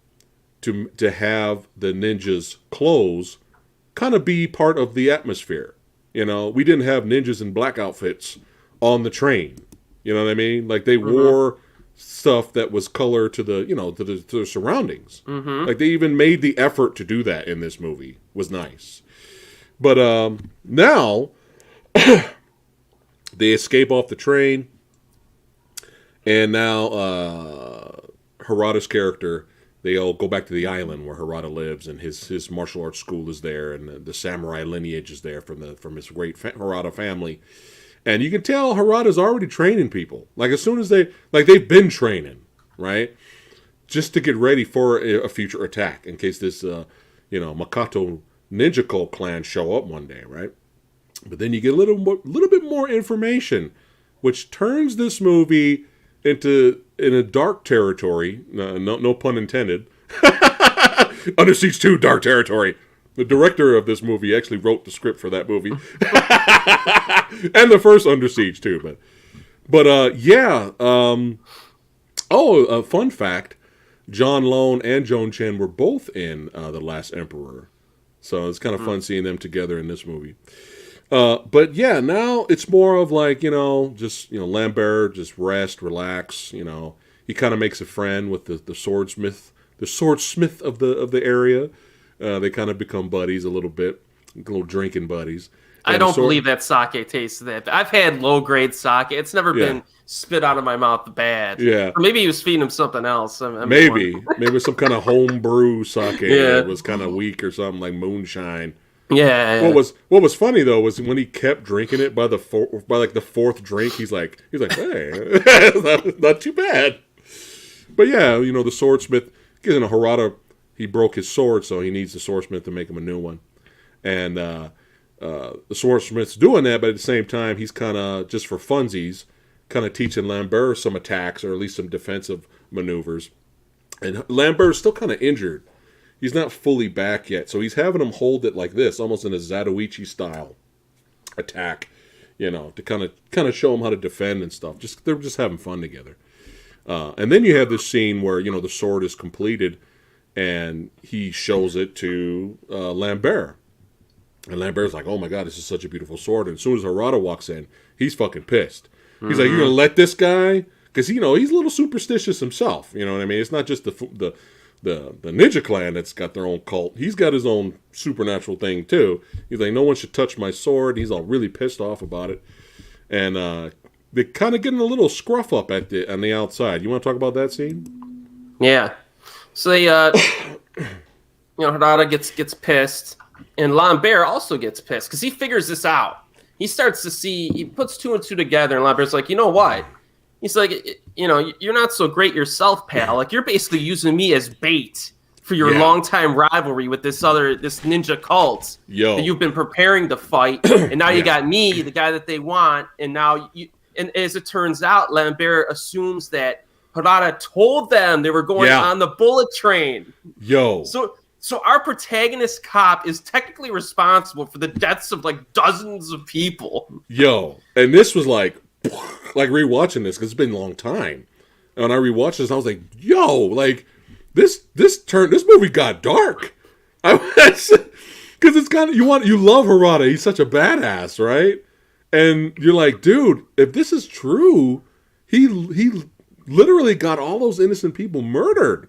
to have the ninjas' clothes kind of be part of the atmosphere. You know, we didn't have ninjas in black outfits on the train. You know what I mean? Like they wore stuff that was color to the to the surroundings. Like they even made the effort to do that in this movie. Was nice. But now. They escape off the train, and now Harada's character, they all go back to the island where Harada lives, and his martial arts school is there, and the samurai lineage is there from his great Harada family. And you can tell Harada's already training people. Like as soon as they've been training, right? Just to get ready for a future attack in case this Makoto Ninja Cult clan show up one day, right? But then you get a little bit more information, which turns this movie in a dark territory. No pun intended. Under Siege 2, dark territory. The director of this movie actually wrote the script for that movie, and the first Under Siege too. But yeah. A fun fact: John Lone and Joan Chen were both in The Last Emperor, so it's kind of fun seeing them together in this movie. But yeah, now it's more of like, Lambert, just rest, relax, he kind of makes a friend with the swordsmith of the area. They kind of become buddies a little bit, little drinking buddies. I don't believe that sake tastes that bad. I've had low grade sake. It's never been spit out of my mouth bad. Yeah. Or maybe he was feeding him something else. Maybe some kind of homebrew sake that was kind of weak or something, like moonshine. Yeah. What was funny though was when he kept drinking it by the fourth drink, he's like, hey, not too bad. But yeah, the swordsmith, because Harada, he broke his sword, so he needs the swordsmith to make him a new one, and the swordsmith's doing that, but at the same time, he's kind of just for funsies, kind of teaching Lambert some attacks or at least some defensive maneuvers, and Lambert's still kind of injured. He's not fully back yet, so he's having him hold it like this, almost in a Zatoichi style attack, to kind of show him how to defend and stuff. They're just having fun together. And then you have this scene where the sword is completed, and he shows it to Lambert, And Lambert's like, oh my God, this is such a beautiful sword. And as soon as Harada walks in, he's fucking pissed. He's like, you're going to let this guy? Because, he's a little superstitious himself. You know what I mean? It's not just the Ninja Clan that's got their own cult. He's got his own supernatural thing, too. He's like, no one should touch my sword. He's all really pissed off about it. And they're kind of getting a little scruff up on the outside. You want to talk about that scene? Yeah. So they, Harada gets pissed. And Lambert also gets pissed because he figures this out. He starts to see, he puts two and two together, and Lambert's like, you know what? He's like, you're not so great yourself, pal. Like, you're basically using me as bait for your longtime rivalry with this ninja cult that you've been preparing to fight. And now you got me, the guy that they want. And now and as it turns out, Lambert assumes that Harada told them they were going on the bullet train. So our protagonist cop is technically responsible for the deaths of like dozens of people. And this was like rewatching this because it's been a long time. And when I rewatched this, I was like, like this movie got dark. Because it's kind of you love Harada. He's such a badass, right? And you're like, dude, if this is true, he literally got all those innocent people murdered.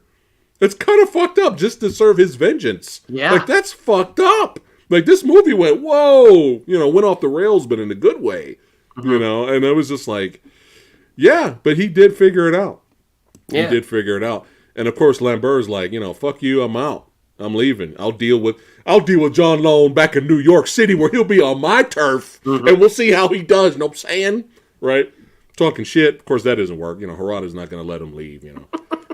It's kind of fucked up just to serve his vengeance. Yeah. Like, that's fucked up. Like, this movie went, whoa, went off the rails, but in a good way, and it was just like, but he did figure it out. Yeah. He did figure it out. And of course, Lambert's like, fuck you, I'm out. I'm leaving. I'll deal with John Lone back in New York City where he'll be on my turf, and we'll see how he does, you know what I'm saying? Right? Talking shit. Of course, that doesn't work. Harada's not going to let him leave,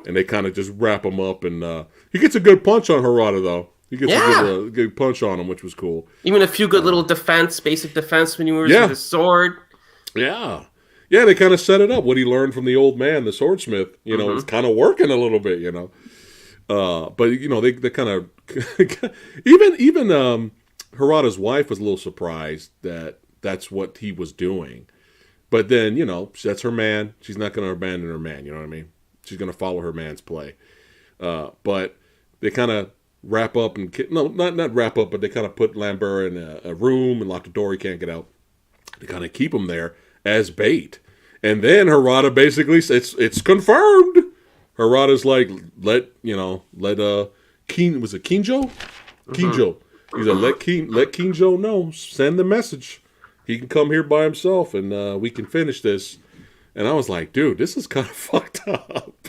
And they kind of just wrap him up, and he gets a good punch on Harada, though. He gets a good punch on him, which was cool. Even a few good little basic defense maneuvers with his sword. Yeah. Yeah, they kind of set it up. What he learned from the old man, the swordsmith, is kind of working a little bit, But, they kind of... even Harada's wife was a little surprised that that's what he was doing. But then, that's her man. She's not going to abandon her man, you know what I mean? She's going to follow her man's play. But they kind of wrap up and... No, not wrap up, but they kind of put Lambert in a room and lock the door. He can't get out. They kind of keep him there as bait. And then Harada basically... It's confirmed. Harada's like, let Keen... Was it Kinjo? Kinjo. He's like, let Kinjo know. Send the message. He can come here by himself and we can finish this. And I was like, dude, this is kind of fucked up.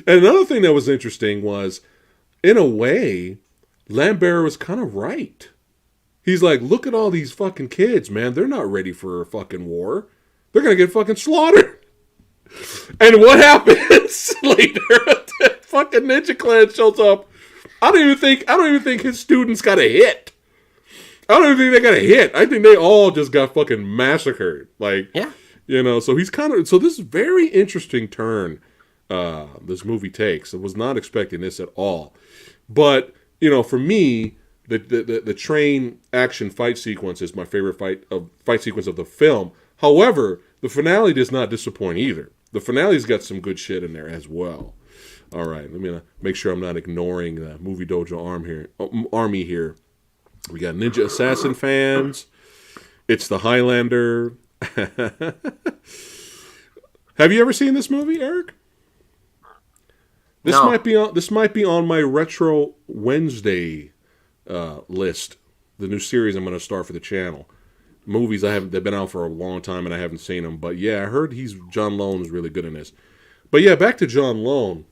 And another thing that was interesting was, in a way, Lambert was kind of right. He's like, look at all these fucking kids, man. They're not ready for a fucking war. They're going to get fucking slaughtered. And what happens later? Fucking Ninja Clan shows up. I don't even think his students got a hit. I don't even think they got a hit. I think they all just got fucking massacred. Like, so he's kind of... So this very interesting turn this movie takes. I was not expecting this at all. But, for me, the train action fight sequence is my favorite fight sequence of the film. However, the finale does not disappoint either. The finale's got some good shit in there as well. All right, let me make sure I'm not ignoring the Movie Dojo army here. We got Ninja Assassin fans. It's the Highlander. Have you ever seen this movie, Eric? This might be on my Retro Wednesday list. The new series I'm going to start for the channel. Movies they've been out for a long time and I haven't seen them. But yeah, I heard John Lone is really good in this. But yeah, back to John Lone.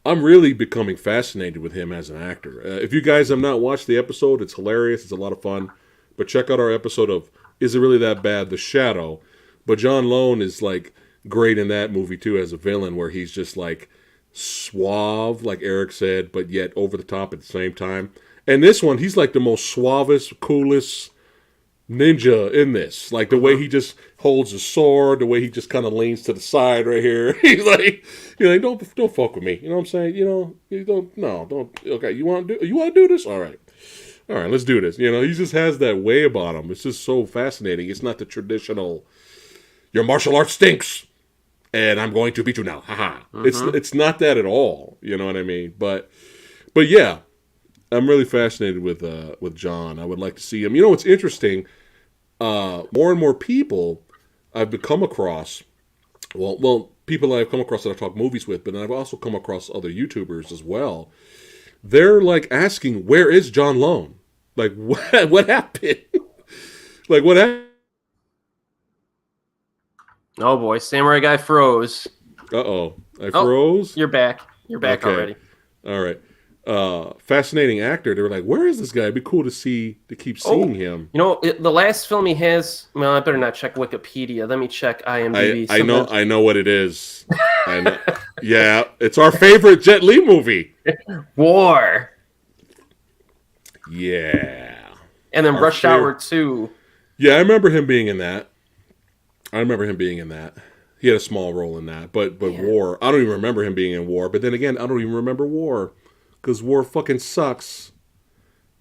I'm really becoming fascinated with him as an actor. If you guys have not watched the episode, it's hilarious. It's a lot of fun. But check out our episode of Is It Really That Bad? The Shadow. But John Lone is like great in that movie too as a villain, where he's just like suave, like Eric said, but yet over the top at the same time. And this one, he's like the most suavest, coolest ninja in this. Like the way he just holds his sword, the way he just kind of leans to the side right here. He's like, don't fuck with me. You know what I'm saying? Don't. Okay, you want to do this? All right, let's do this. He just has that way about him. It's just so fascinating. It's not the traditional, your martial art stinks, and I'm going to beat you now. Haha. It's not that at all. You know what I mean? But yeah, I'm really fascinated with John. I would like to see him. You know what's interesting? More and more people I've come across. Well, people I've come across that I talk movies with, but then I've also come across other YouTubers as well. They're like asking, "Where is John Lone? Like, what happened? Like, what happened?" Oh boy, Samurai Guy froze. Uh-oh. I froze? You're back. You're back already. All right. Fascinating actor. They were like, where is this guy? It'd be cool to keep seeing him. You know, the last film he has, well, I better not check Wikipedia. Let me check IMDb. I know what it is. I know. Yeah, it's our favorite Jet Li movie. War. Yeah. And then Rush Hour 2. Yeah, I remember him being in that. He had a small role in that. But War, I don't even remember him being in War. But then again, I don't even remember War. Because War fucking sucks.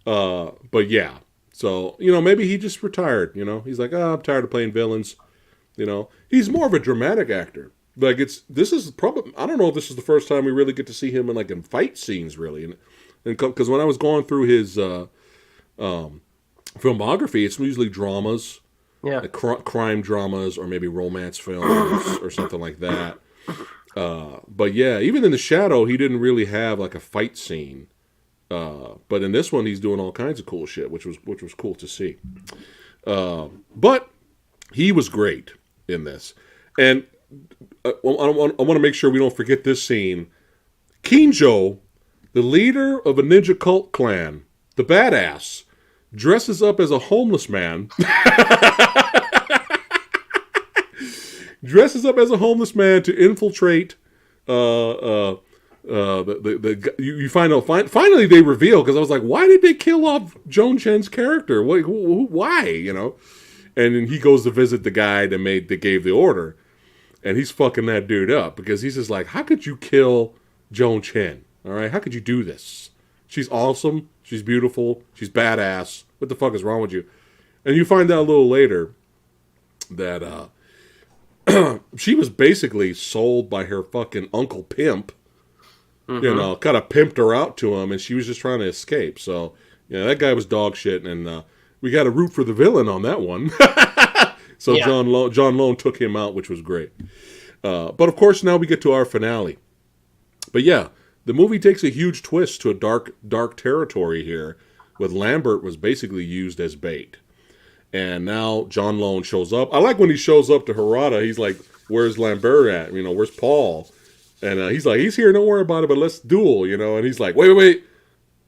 But yeah. So, maybe he just retired, He's like, I'm tired of playing villains. He's more of a dramatic actor. Like, this is probably, I don't know if this is the first time we really get to see him in fight scenes, really. And because when I was going through his filmography, it's usually dramas. Yeah. Like crime dramas or maybe romance films or something like that. But yeah, even in The Shadow, he didn't really have like a fight scene. But in this one, he's doing all kinds of cool shit, which was cool to see. But he was great in this. And I want to make sure we don't forget this scene. Kinjo, the leader of a ninja cult clan, the badass, dresses up as a homeless man. Dresses up as a homeless man to infiltrate. You find out. Finally, they reveal, because I was like, why did they kill off Joan Chen's character? Why? And then he goes to visit the guy that gave the order, and he's fucking that dude up because he's just like, how could you kill Joan Chen? All right, how could you do this? She's awesome. She's beautiful. She's badass. What the fuck is wrong with you? And you find out a little later that she was basically sold by her fucking Uncle Pimp. Mm-hmm. Kind of pimped her out to him, and she was just trying to escape. So, that guy was dog shit, and we got to root for the villain on that one. So yeah. John Lone took him out, which was great. But of course, now we get to our finale. But yeah, the movie takes a huge twist to a dark territory here, with Lambert was basically used as bait. And now John Lone shows up. I like when he shows up to Harada, he's like, where's Lambert at? Where's Paul? And he's like, he's here, don't worry about it, but let's duel, And he's like, wait.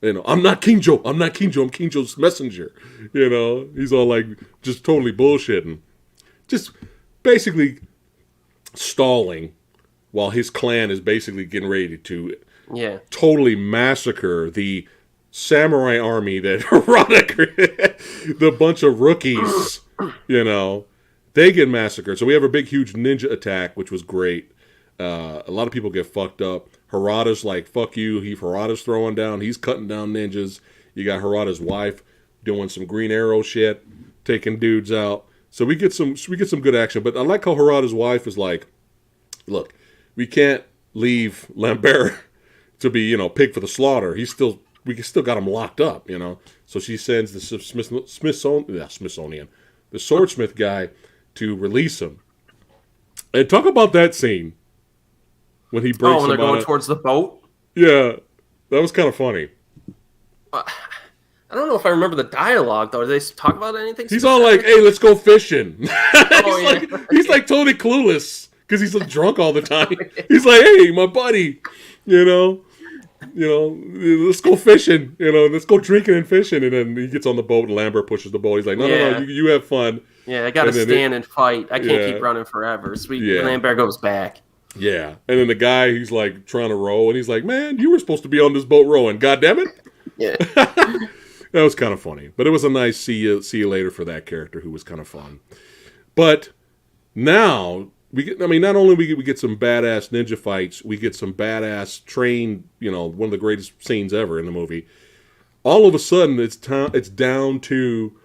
I'm not Kinjo. I'm Kinjo's messenger. He's all like, just totally bullshitting. Just basically stalling while his clan is basically getting ready to totally massacre the samurai army that the bunch of rookies, they get massacred. So we have a big, huge ninja attack, which was great. A lot of people get fucked up. Harada's like, fuck you. Harada's throwing down. He's cutting down ninjas. You got Harada's wife doing some Green Arrow shit, taking dudes out. So we get some good action. But I like how Harada's wife is like, look, we can't leave Lambert to be, pig for the slaughter. We still got him locked up, So she sends the Smithsonian, the swordsmith guy, to release him. And talk about that scene when he breaks. When they're going towards the boat. Yeah, that was kind of funny. I don't know if I remember the dialogue though. Did they talk about anything? He's all like, "Hey, let's go fishing." He's like totally clueless because he's like drunk all the time. He's like, "Hey, my buddy, let's go fishing, let's go drinking and fishing." And then he gets on the boat and Lambert pushes the boat. He's like, no, you have fun. Yeah, I got to stand and fight. I can't keep running forever. Lambert goes back. Yeah. And then the guy, he's like trying to row and he's like, man, you were supposed to be on this boat rowing. God damn it. Yeah. That was kind of funny. But it was a nice see you later for that character who was kind of fun. But now not only we get some badass ninja fights, we get some badass train, one of the greatest scenes ever in the movie. All of a sudden, it's down to,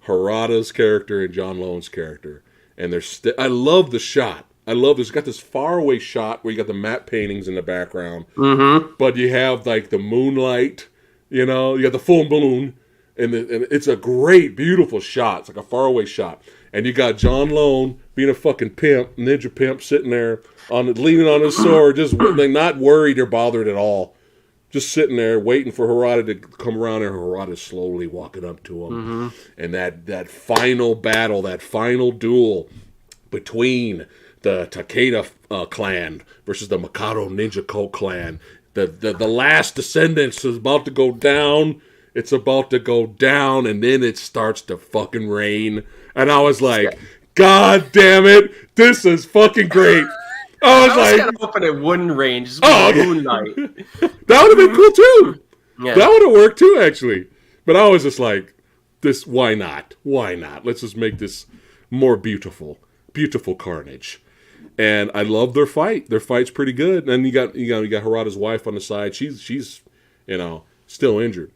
Harada's character and John Lone's character. And I love the shot I love this. It's got this faraway shot where you got the matte paintings in the background, but you have like the moonlight. You know, you got the full moon, and it's a great, beautiful shot. It's like a faraway shot, and you got John Lone being a fucking pimp, ninja pimp, sitting there leaning on his sword, just like not worried or bothered at all. Just sitting there waiting for Harada to come around, and Harada's slowly walking up to him. And that final battle, that final duel between the Takeda clan versus the Mikado Ninja Cult clan. The last descendants is about to go down. It's about to go down, and then it starts to fucking rain. And I was like, God damn it, this is fucking great. I was like, kind of hoping it wouldn't rain, just moonlight. That would have been cool too. Yeah. That would have worked too, actually. But I was just like, this. Why not? Why not? Let's just make this more beautiful, beautiful carnage. And I love their fight. Their fight's pretty good. And you got Harada's wife on the side. She's still injured.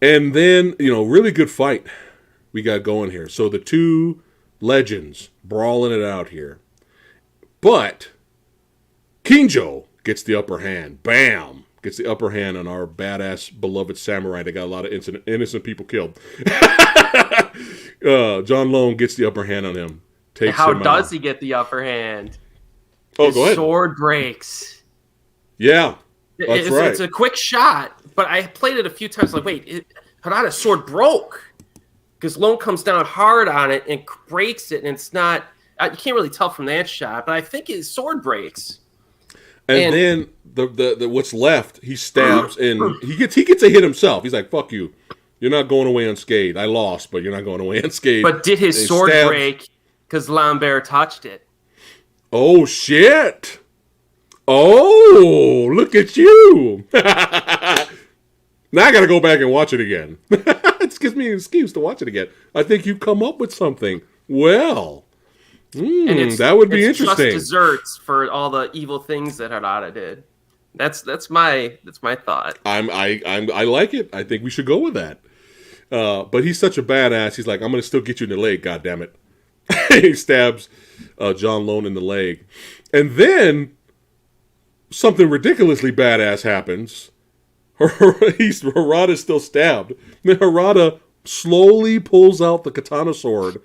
And then really good fight we got going here. So the two legends brawling it out here. But Kinjo gets the upper hand. Bam! Gets the upper hand on our badass, beloved samurai that got a lot of innocent people killed. John Lone gets the upper hand on him. How does he get the upper hand? Oh, go ahead. Sword breaks. Yeah, that's right. It's a quick shot, but I played it a few times. Like, wait, Harada's sword broke because Lone comes down hard on it and breaks it, and it's not. You can't really tell from that shot, but I think his sword breaks. And then the what's left, he stabs and he gets a hit himself. He's like, "Fuck you, you're not going away unscathed. I lost, but you're not going away unscathed." But did his sword break because Lambert touched it? Oh shit! Oh, look at you! Now I got to go back and watch it again. It gives me an excuse to watch it again. I think you've come up with something. Well. That would be interesting. Just desserts for all the evil things that Harada did. That's my thought. I like it. I think we should go with that. But he's such a badass. He's like, I'm gonna still get you in the leg. God damn it! He stabs John Lone in the leg, and then something ridiculously badass happens. Harada's still stabbed. Then Harada slowly pulls out the katana sword.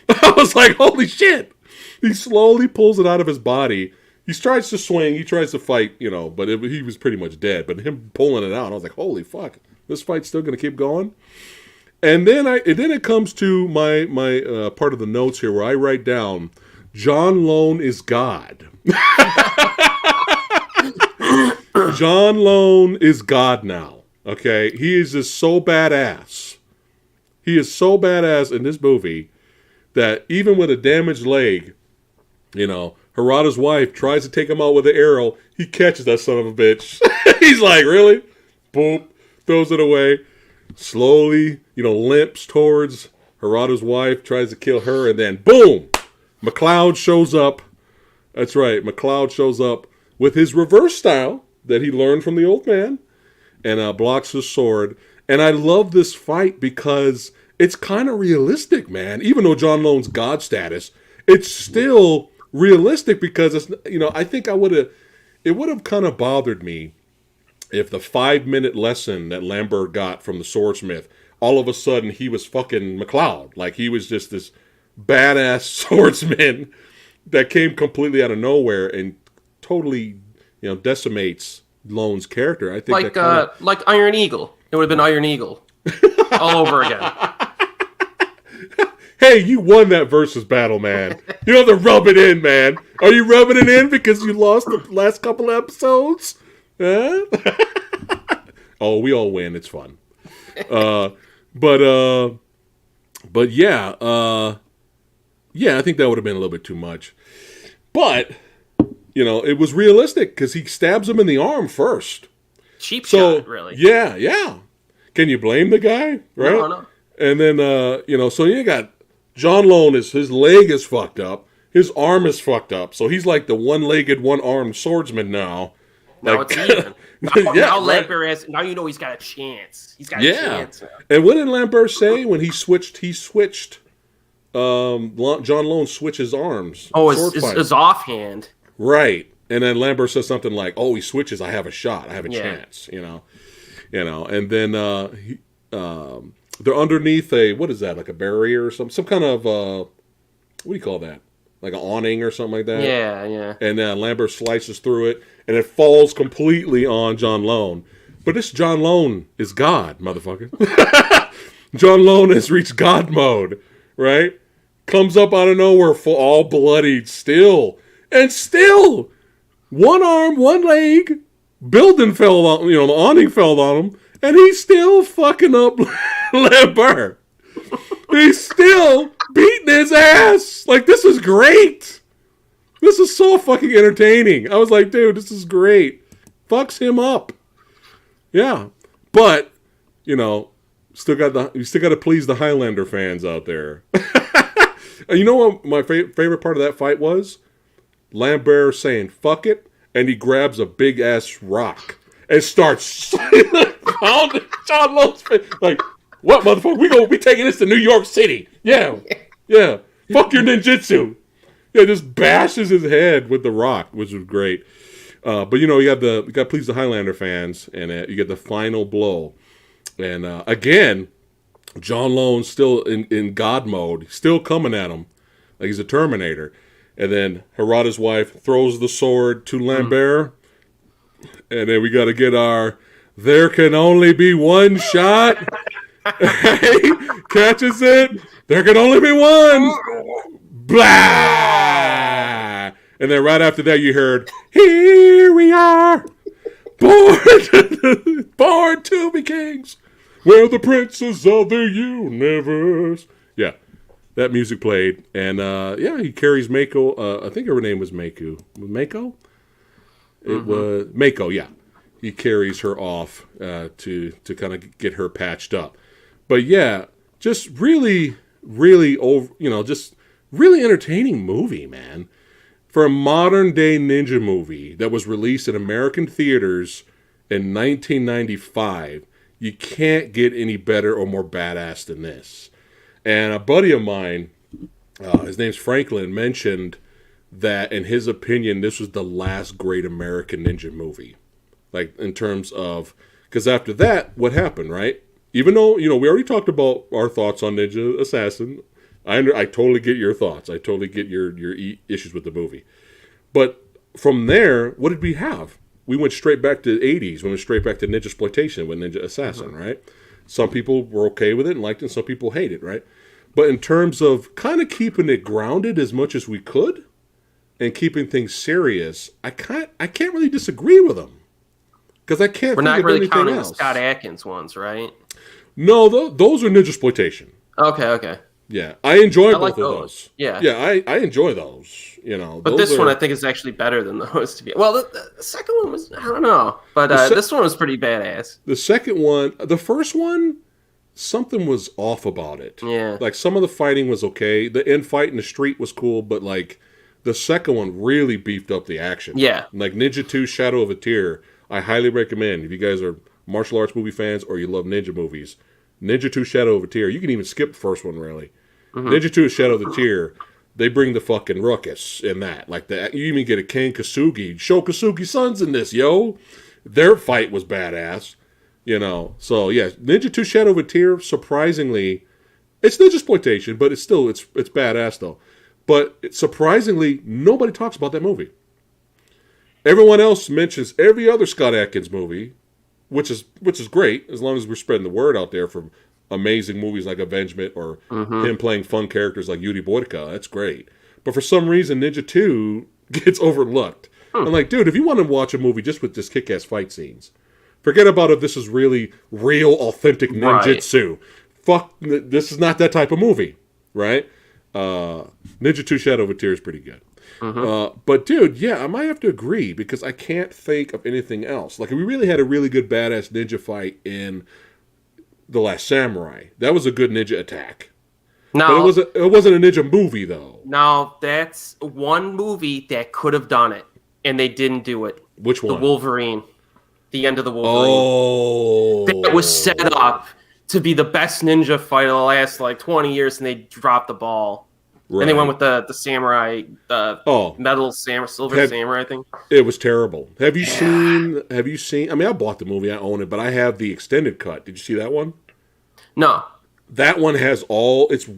I was like, holy shit! He slowly pulls it out of his body. He tries to swing. He tries to fight, but he was pretty much dead. But him pulling it out, I was like, holy fuck. This fight's still going to keep going? And then it comes to my part of the notes here where I write down, John Lone is God. John Lone is God now. Okay? He is just so badass. He is so badass in this movie that even with a damaged leg, Harada's wife tries to take him out with an arrow. He catches that son of a bitch. He's like, really? Boom. Throws it away. Slowly, limps towards Harada's wife, tries to kill her, and then boom! McLeod shows up. That's right. McLeod shows up with his reverse style that he learned from the old man and blocks his sword. And I love this fight because it's kind of realistic, man. Even though John Lone's God status, it's still realistic because it's, I think it would have kind of bothered me if the 5-minute lesson that Lambert got from the swordsmith, all of a sudden he was fucking McLeod. Like he was just this badass swordsman that came completely out of nowhere and totally, decimates Lone's character. I think like Iron Eagle. It would have been Iron Eagle all over again. Hey, you won that versus battle, man. You don't have to rub it in, man. Are you rubbing it in because you lost the last couple episodes? Huh? Oh, we all win. It's fun. But yeah. I think that would have been a little bit too much. But, it was realistic because he stabs him in the arm first. Cheap shot, really. Yeah. Can you blame the guy? Right? No. And then, so you got John Lone, his leg is fucked up. His arm is fucked up. So he's like the one-legged, one-armed swordsman now. Now it's even. Now Lambert has. Now he's got a chance. He's got a chance. Now. And what did Lambert say when he switched John Lone switches arms. Oh, Sword fight. his offhand. Right. And then Lambert says something like, "Oh, he switches. I have a shot. I have a chance." And then they're underneath what is that? Like a barrier or some kind of what do you call that? Like an awning or something like that. Yeah, yeah. And Lambert slices through it, and it falls completely on John Lone. But this John Lone is God, motherfucker. John Lone has reached God mode, right? Comes up out of nowhere, all bloodied, still. One arm, one leg, building fell on, the awning fell on him, and he's still fucking up Lambert. He's still beating his ass. Like, this is great. This is so fucking entertaining. I was like, dude, this is great. Fucks him up. Yeah. But, you still got to please the Highlander fans out there. You know what my favorite part of that fight was? Lambert saying, fuck it, and he grabs a big-ass rock and starts pounding John Lone's face. Like, what, motherfucker? We taking this to New York City. Yeah. Fuck your ninjutsu. Yeah, just bashes his head with the rock, which was great. But, you got to please the Highlander fans, and you get the final blow. And, again, John Lone still in God mode, still coming at him like he's a Terminator. And then Harada's wife throws the sword to Lambert. And then we got to get our there can only be one shot. Catches it. There can only be one. Blah! And then right after that you heard, here we are. Born to be kings. We're the princes of the universe. Yeah. That music played, and he carries Mako. I think her name was Mako. Mako? It was Mako. Yeah, he carries her off to kind of get her patched up. But yeah, just really over. Just really entertaining movie, man. For a modern day ninja movie that was released in American theaters in 1995, you can't get any better or more badass than this. And a buddy of mine, his name's Franklin, mentioned that in his opinion, this was the last great American ninja movie. Like, in terms of, because after that, what happened, right? Even though, we already talked about our thoughts on Ninja Assassin. I totally get your thoughts. I totally get your issues with the movie. But from there, what did we have? We went straight back to the 80s. We went straight back to Ninja Exploitation with Ninja Assassin, right? Some people were okay with it and liked it, and some people hated it, right? But in terms of kind of keeping it grounded as much as we could and keeping things serious, I can't really disagree with them. Because I can't We're think not of really anything counting else. the Scott Adkins ones, right? No, those are Ninja Exploitation. Okay. Yeah, I enjoy both like of those. Yeah. Yeah, I enjoy those. But this one I think is actually better than those. To be the second one was, I don't know, but this one was pretty badass. The second one, the first one, something was off about it. Yeah, like some of the fighting was okay. The end fight in the street was cool, but like the second one really beefed up the action. Yeah, like Ninja 2: Shadow of a Tear. I highly recommend if you guys are martial arts movie fans or you love ninja movies. Ninja 2: Shadow of a Tear. You can even skip the first one, really. Ninja 2: Shadow of the Tear. They bring the fucking ruckus in that. Like that, you even get a Ken Kasugi. Sho Kasugi sons in this, yo. Their fight was badass. So yeah, Ninja 2: Shadow of a Tear, surprisingly, it's Ninja Exploitation, but it's badass though. But surprisingly, nobody talks about that movie. Everyone else mentions every other Scott Adkins movie, which is great, as long as we're spreading the word out there from amazing movies like Avengement or him playing fun characters like Yuri Boyka. That's great. But for some reason, Ninja 2 gets overlooked. I'm like, dude, if you want to watch a movie just with just kick-ass fight scenes, forget about if this is really real, authentic ninjutsu. Right. Fuck, this is not that type of movie, right? Ninja 2: Shadow of a Tear is pretty good. But dude, yeah, I might have to agree because I can't think of anything else. Like, we really had a really good badass ninja fight in The Last Samurai. That was a good ninja attack. No, but it wasn't a ninja movie though. No, that's one movie that could have done it, and they didn't do it. Which one? The Wolverine. The end of the Wolverine. Oh, that was set up to be the best ninja fight of the last like 20 years, and they dropped the ball. Right. And they went with the samurai, metal silver samurai thing. It was terrible. Have you seen? I mean, I bought the movie. I own it, but I have the extended cut. Did you see that one? No. That one has all. It's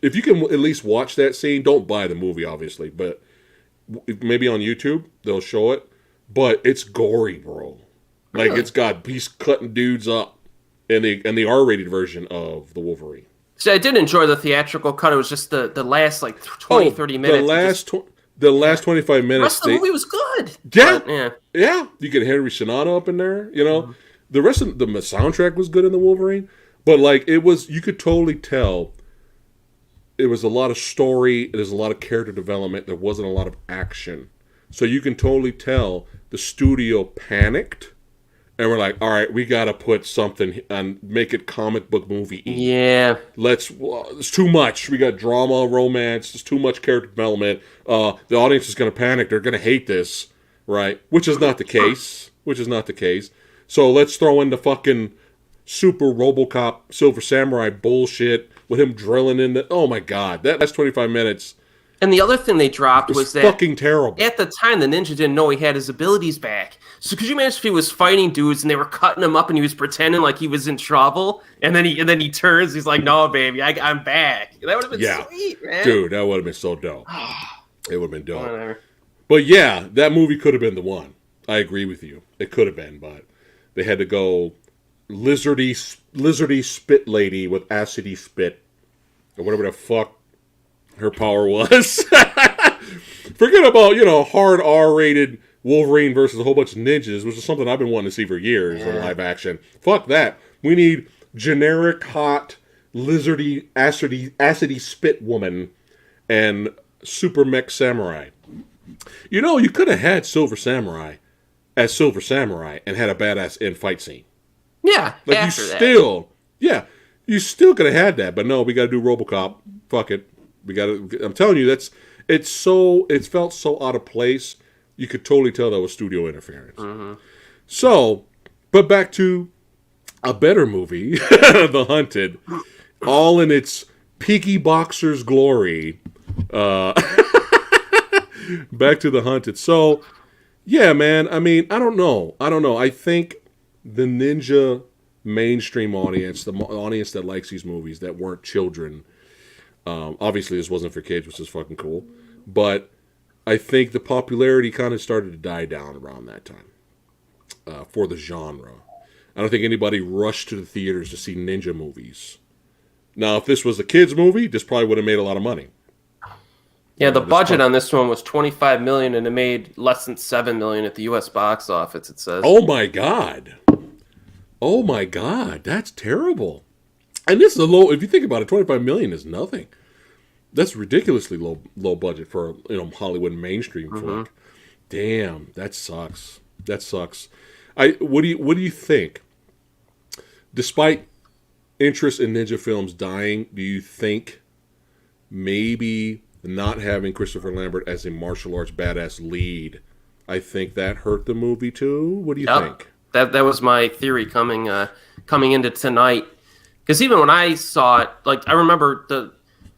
if you can at least watch that scene. Don't buy the movie, obviously, but maybe on YouTube they'll show it. But it's gory, bro. Like it's got he's cutting dudes up, in the R-rated version of the Wolverine. So I did enjoy the theatrical cut. It was just the last like 30 minutes. The last 25 minutes. The rest of the movie was good. Yeah. But, yeah. You get Henry Sonata up in there, you know. The rest of the soundtrack was good in the Wolverine. But like it was, you could totally tell it was a lot of story. There's a lot of character development. There wasn't a lot of action. So you can totally tell the studio panicked. And we're like, all right, we got to put something and make it comic book movie. Yeah. It's too much. We got drama, romance. There's too much character development. The audience is going to panic. They're going to hate this, right? Which is not the case. So let's throw in the fucking super RoboCop Silver Samurai bullshit with him drilling in the... Oh, my God. That's 25 minutes. And the other thing they dropped was that fucking terrible. At the time, the ninja didn't know he had his abilities back. So could you imagine if he was fighting dudes and they were cutting him up and he was pretending like he was in trouble, and then he turns, he's like, "No, baby, I'm back." That would have been sweet, man. Dude, that would have been so dope. It would have been dope. Whatever. But yeah, that movie could have been the one. I agree with you. It could have been, but they had to go lizardy spit lady with acidy spit or whatever the fuck her power was. Forget about, hard R-rated Wolverine versus a whole bunch of ninjas, which is something I've been wanting to see for years in live action. Fuck that. We need generic, hot, lizardy, acidy spit woman and super mech samurai. You could have had Silver Samurai as Silver Samurai and had a badass end fight scene. Yeah, like after you still could have had that, but no, we got to do RoboCop. Fuck it. We got to. I'm telling you, it felt so out of place. You could totally tell that was studio interference. Mm-hmm. So, but back to a better movie, The Hunted, all in its peaky boxer's glory. Back to The Hunted. So, yeah, man. I mean, I don't know. I think the ninja mainstream audience, the audience that likes these movies that weren't children. Obviously, this wasn't for kids, which is fucking cool. But I think the popularity kind of started to die down around that time for the genre. I don't think anybody rushed to the theaters to see ninja movies. Now, if this was a kids' movie, this probably would have made a lot of money. Yeah, the budget on this one was $25 million, and it made less than $7 million at the U.S. box office, it says. Oh, my God. That's terrible. And this is a low, if you think about it, $25 million is nothing. That's ridiculously low budget for Hollywood mainstream flick. Damn, that sucks. What do you think? Despite interest in ninja films dying, do you think maybe not having Christopher Lambert as a martial arts badass lead, I think that hurt the movie too? What do you think? That was my theory coming into tonight. Because even when I saw it, like I remember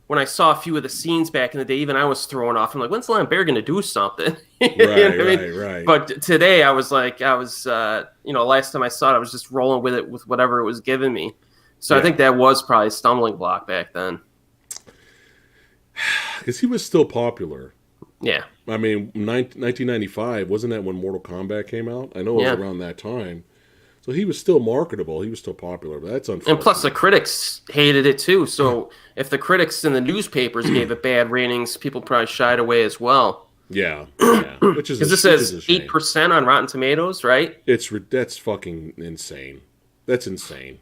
when I saw a few of the scenes back in the day, even I was thrown off. I'm like, when's Lambert going to do something? Right. But today I was last time I saw it, I was just rolling with it with whatever it was giving me. So I think that was probably a stumbling block back then. Because he was still popular. Yeah. I mean, 1995, wasn't that when Mortal Kombat came out? I know it was around that time. So he was still marketable. He was still popular. But that's unfortunate. And plus, the critics hated it too. So if the critics in the newspapers gave it bad ratings, people probably shied away as well. Yeah. Which is because this says 8% on Rotten Tomatoes, right? That's fucking insane. That's insane.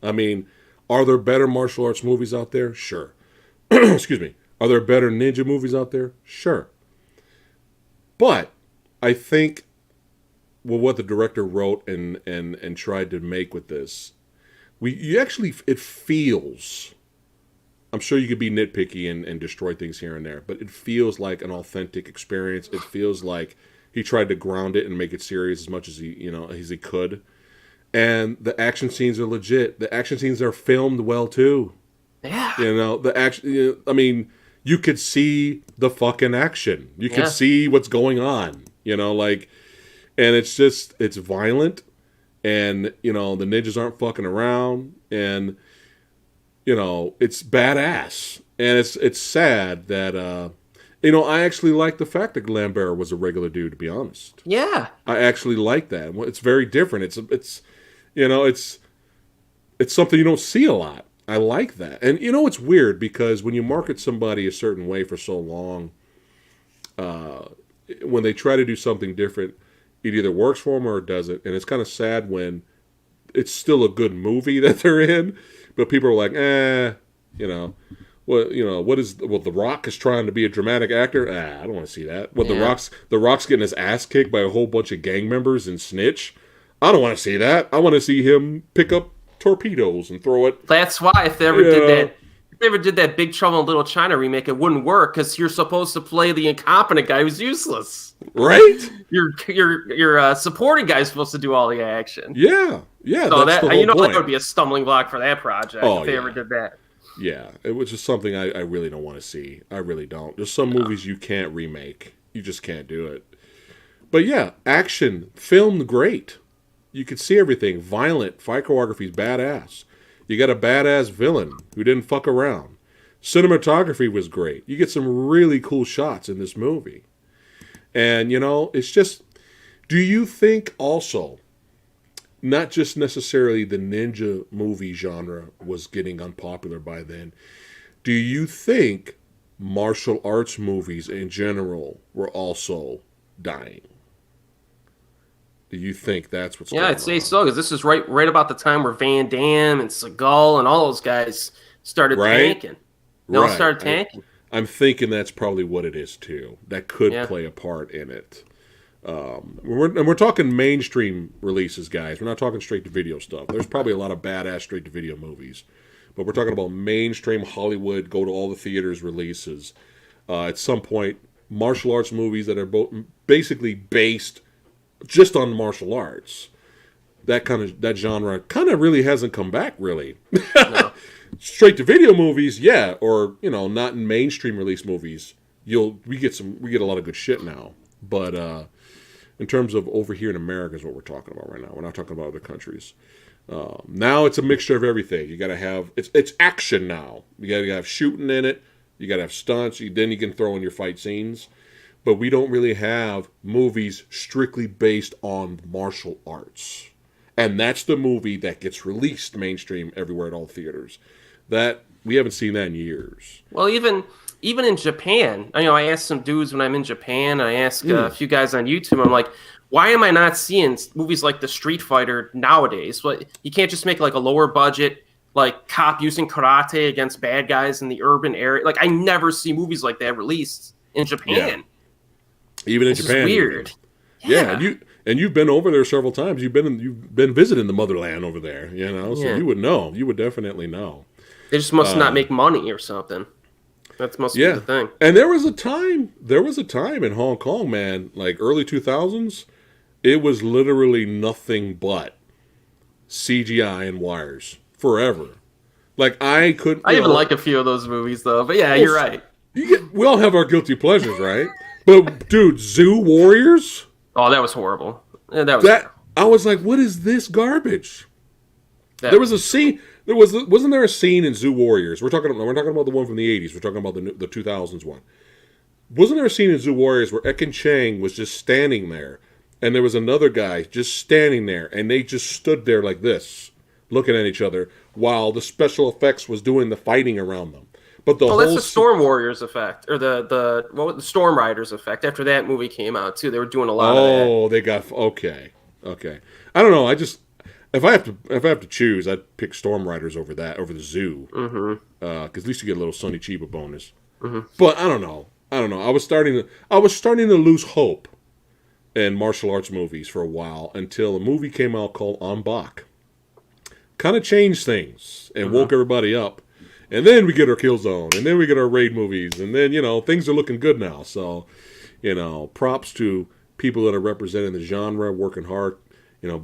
I mean, are there better martial arts movies out there? Sure. Excuse me. Are there better ninja movies out there? Sure. But I think what the director wrote and tried to make with this, it feels, I'm sure you could be nitpicky and destroy things here and there, but it feels like an authentic experience. It feels like he tried to ground it and make it serious as much as he could. and the action scenes are legit. The action scenes are filmed well too. Yeah. The action. I mean, you could see the fucking action. You could see what's going on. And it's violent, and the ninjas aren't fucking around, and it's badass, and it's sad that I actually like the fact that Lambert was a regular dude, to be honest. Yeah. I actually like that. It's very different. It's something you don't see a lot. I like that. And it's weird because when you market somebody a certain way for so long, when they try to do something different, it either works for them or it doesn't. And it's kind of sad when it's still a good movie that they're in, but people are like, The Rock is trying to be a dramatic actor. I don't want to see that. The Rock's getting his ass kicked by a whole bunch of gang members in Snitch. I don't want to see that. I want to see him pick up torpedoes and throw it. That's why if they ever did that Big Trouble in Little China remake, it wouldn't work because you're supposed to play the incompetent guy who's useless, right? Your supporting guy's supposed to do all the action. Yeah. So that's that would be a stumbling block for that project if they ever did that. Yeah, it was just something I really don't want to see. I really don't. There's some movies you can't remake. You just can't do it. But yeah, action, filmed great. You could see everything. Violent, fight choreography's badass. You got a badass villain who didn't fuck around. Cinematography was great. You get some really cool shots in this movie. And, it's just... Do you think also, not just necessarily the ninja movie genre was getting unpopular by then, do you think martial arts movies in general were also dying? Do you think that's what's going on? Yeah, I'd say so, because this is right about the time where Van Damme and Seagal and all those guys started tanking. They all started tanking. I'm thinking that's probably what it is, too. That could play a part in it. We're talking mainstream releases, guys. We're not talking straight-to-video stuff. There's probably a lot of badass straight-to-video movies. But we're talking about mainstream Hollywood, go to all the theaters releases. At some point, martial arts movies that are basically based just on martial arts. That genre kind of really hasn't come back, really. No. Straight to video movies, yeah, or not in mainstream release movies. We get a lot of good shit now. But in terms of over here in America is what we're talking about right now. We're not talking about other countries. Now it's a mixture of everything. You got to have it's action now. You got to have shooting in it. You got to have stunts. Then you can throw in your fight scenes. But we don't really have movies strictly based on martial arts. And that's the movie that gets released mainstream everywhere at all theaters. That we haven't seen that in years. Well, even in Japan, I ask some dudes when I'm in Japan, and I ask a few guys on YouTube, I'm like, why am I not seeing movies like The Street Fighter nowadays? But you can't just make like a lower budget, like cop using karate against bad guys in the urban area. Like I never see movies like that released in Japan. Yeah. Even in Japan, weird. Yeah, and you've been over there several times. You've been visiting the motherland over there. So you would know. You would definitely know. They just must not make money or something. That must be the thing. And there was a time in Hong Kong, man, like early 2000s, it was literally nothing but CGI and wires forever. Like I couldn't. I even like a few of those movies though. But yeah, you're right. We all have our guilty pleasures, right? But dude, Zoo Warriors. Oh, that was horrible. Yeah, I was like, what is this garbage? There was a scene. Wasn't there a scene in Zoo Warriors? We're talking about the one from the 80s. We're talking about the 2000s one. Wasn't there a scene in Zoo Warriors where Ekin Chang was just standing there, and there was another guy just standing there, and they just stood there like this, looking at each other, while the special effects was doing the fighting around them. But that's the Storm Warriors effect, or the Storm Riders effect. After that movie came out too, they were doing a lot of that. Oh, they got okay. I don't know. If I have to choose, I'd pick Storm Riders over the Zoo. Mm-hmm. Because at least you get a little Sonny Chiba bonus. Mm-hmm. But I don't know. I was starting to lose hope in martial arts movies for a while until a movie came out called En Bak. Kind of changed things and woke everybody up. And then we get our Killzone, and then we get our raid movies, and then, things are looking good now. So, props to people that are representing the genre, working hard.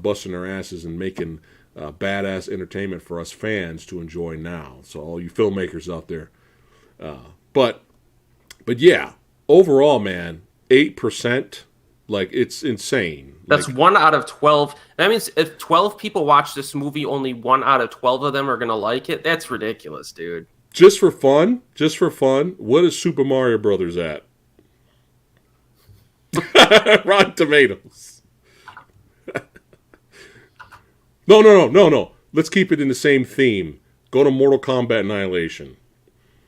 busting their asses and making badass entertainment for us fans to enjoy now. So all you filmmakers out there. But yeah, overall, man, 8%, like, it's insane. That's like, 1 out of 12. That means if 12 people watch this movie, only 1 out of 12 of them are going to like it. That's ridiculous, dude. Just for fun, what is Super Mario Brothers at? Rotten Tomatoes. No. Let's keep it in the same theme. Go to Mortal Kombat Annihilation.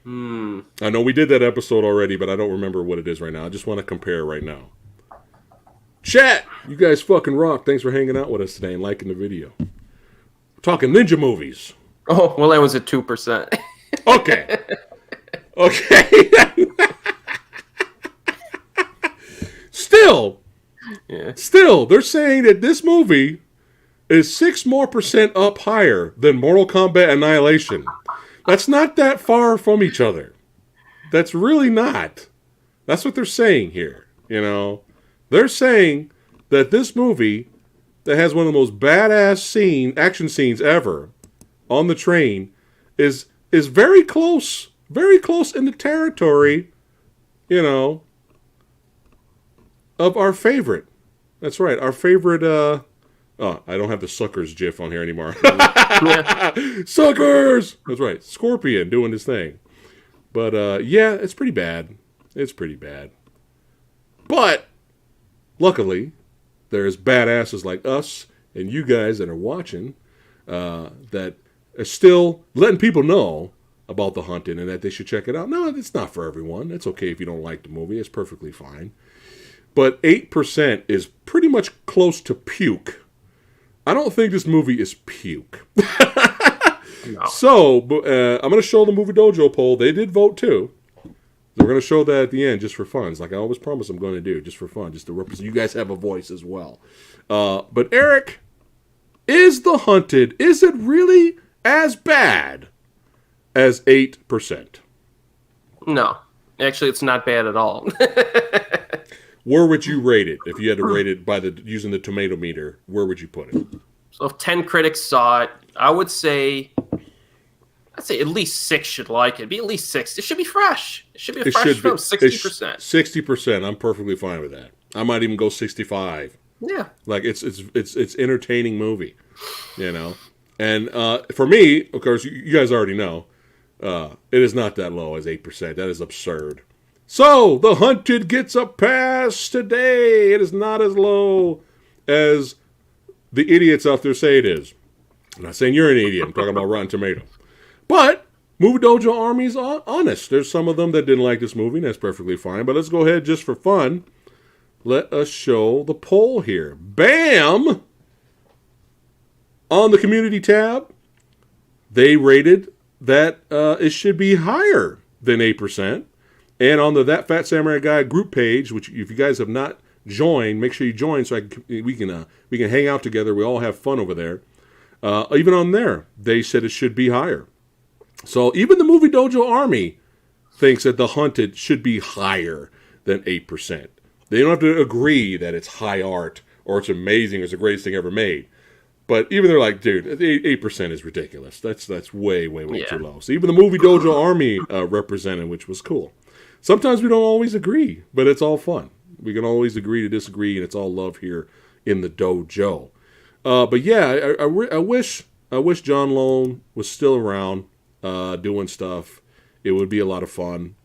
I know we did that episode already, but I don't remember what it is right now. I just want to compare right now. Chat! You guys fucking rock. Thanks for hanging out with us today and liking the video. We're talking ninja movies. Oh, well, that was at 2%. Okay. Still, they're saying that this movie is 6% more up higher than Mortal Kombat Annihilation. That's not that far from each other. That's really not. That's what they're saying here. They're saying that this movie that has one of the most badass action scenes ever on the train is very close in the territory, of our favorite. That's right, our favorite. I don't have the suckers gif on here anymore. Suckers. That's right, Scorpion doing his thing. But yeah, it's pretty bad. But luckily, there's badasses like us and you guys that are watching that are still letting people know about The Hunted and that they should check it out. No, it's not for everyone. It's okay if you don't like the movie. It's perfectly fine. But 8% is pretty much close to puke. I don't think this movie is puke. No. So, I'm going to show the Movie Dojo poll. They did vote too. We're going to show that at the end just for fun. It's like I always promise I'm going to do, just for fun, just to represent. You guys have a voice as well. But Eric, is The Hunted, is it really as bad as 8%? No. Actually, it's not bad at all. Where would you rate it if you had to rate it by using the tomato meter? Where would you put it? So if 10 critics saw it, I'd say at least 6 should like it. Be at least 6. It should be fresh. It should be a fresh film. 60%. 60%. I'm perfectly fine with that. I might even go 65. Yeah. Like it's entertaining movie, And for me, of course, you guys already know, it is not that low as 8%. That is absurd. So, The Hunted gets a pass today. It is not as low as the idiots out there say it is. I'm not saying you're an idiot. I'm talking about Rotten Tomatoes. But Movie Dojo Army's honest. There's some of them that didn't like this movie, and that's perfectly fine. But let's go ahead, just for fun, let us show the poll here. Bam! On the community tab, they rated that it should be higher than 8%. And on the That Phat Samurai Guy group page, which if you guys have not joined, make sure you join so we can hang out together. We all have fun over there. Even on there, they said it should be higher. So even the Movie Dojo Army thinks that The Hunted should be higher than 8%. They don't have to agree that it's high art or it's amazing or it's the greatest thing ever made. But even they're like, dude, 8% is ridiculous. That's way too low. So even the Movie Dojo Army represented, which was cool. Sometimes we don't always agree, but it's all fun. We can always agree to disagree, and it's all love here in the dojo. But yeah, I wish John Lone was still around doing stuff. It would be a lot of fun.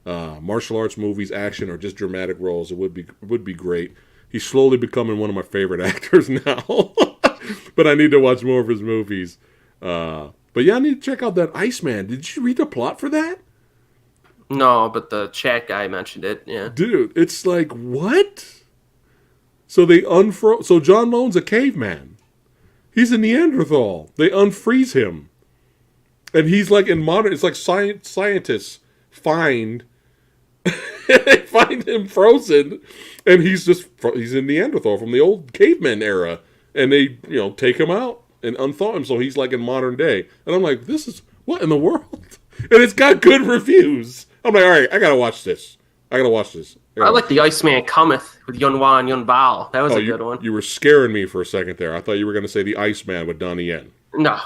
Martial arts movies, action, or just dramatic roles. It would be great. He's slowly becoming one of my favorite actors now. But I need to watch more of his movies. But yeah, I need to check out that Iceman. Did you read the plot for that? No, but the chat guy mentioned it. Yeah, dude, it's like what? So they So John Lone's a caveman. He's a Neanderthal. They unfreeze him, and he's like in modern. It's like scientists find him frozen, and he's a Neanderthal from the old caveman era, and they take him out and unthaw him, so he's like in modern day. And I'm like, this is what in the world? And it's got good reviews. I'm like, all right, I gotta watch this. I like the Iceman Cometh with Yunhua and Yunbao. That was a good one. You were scaring me for a second there. I thought you were going to say the Iceman with Donnie Yen. No.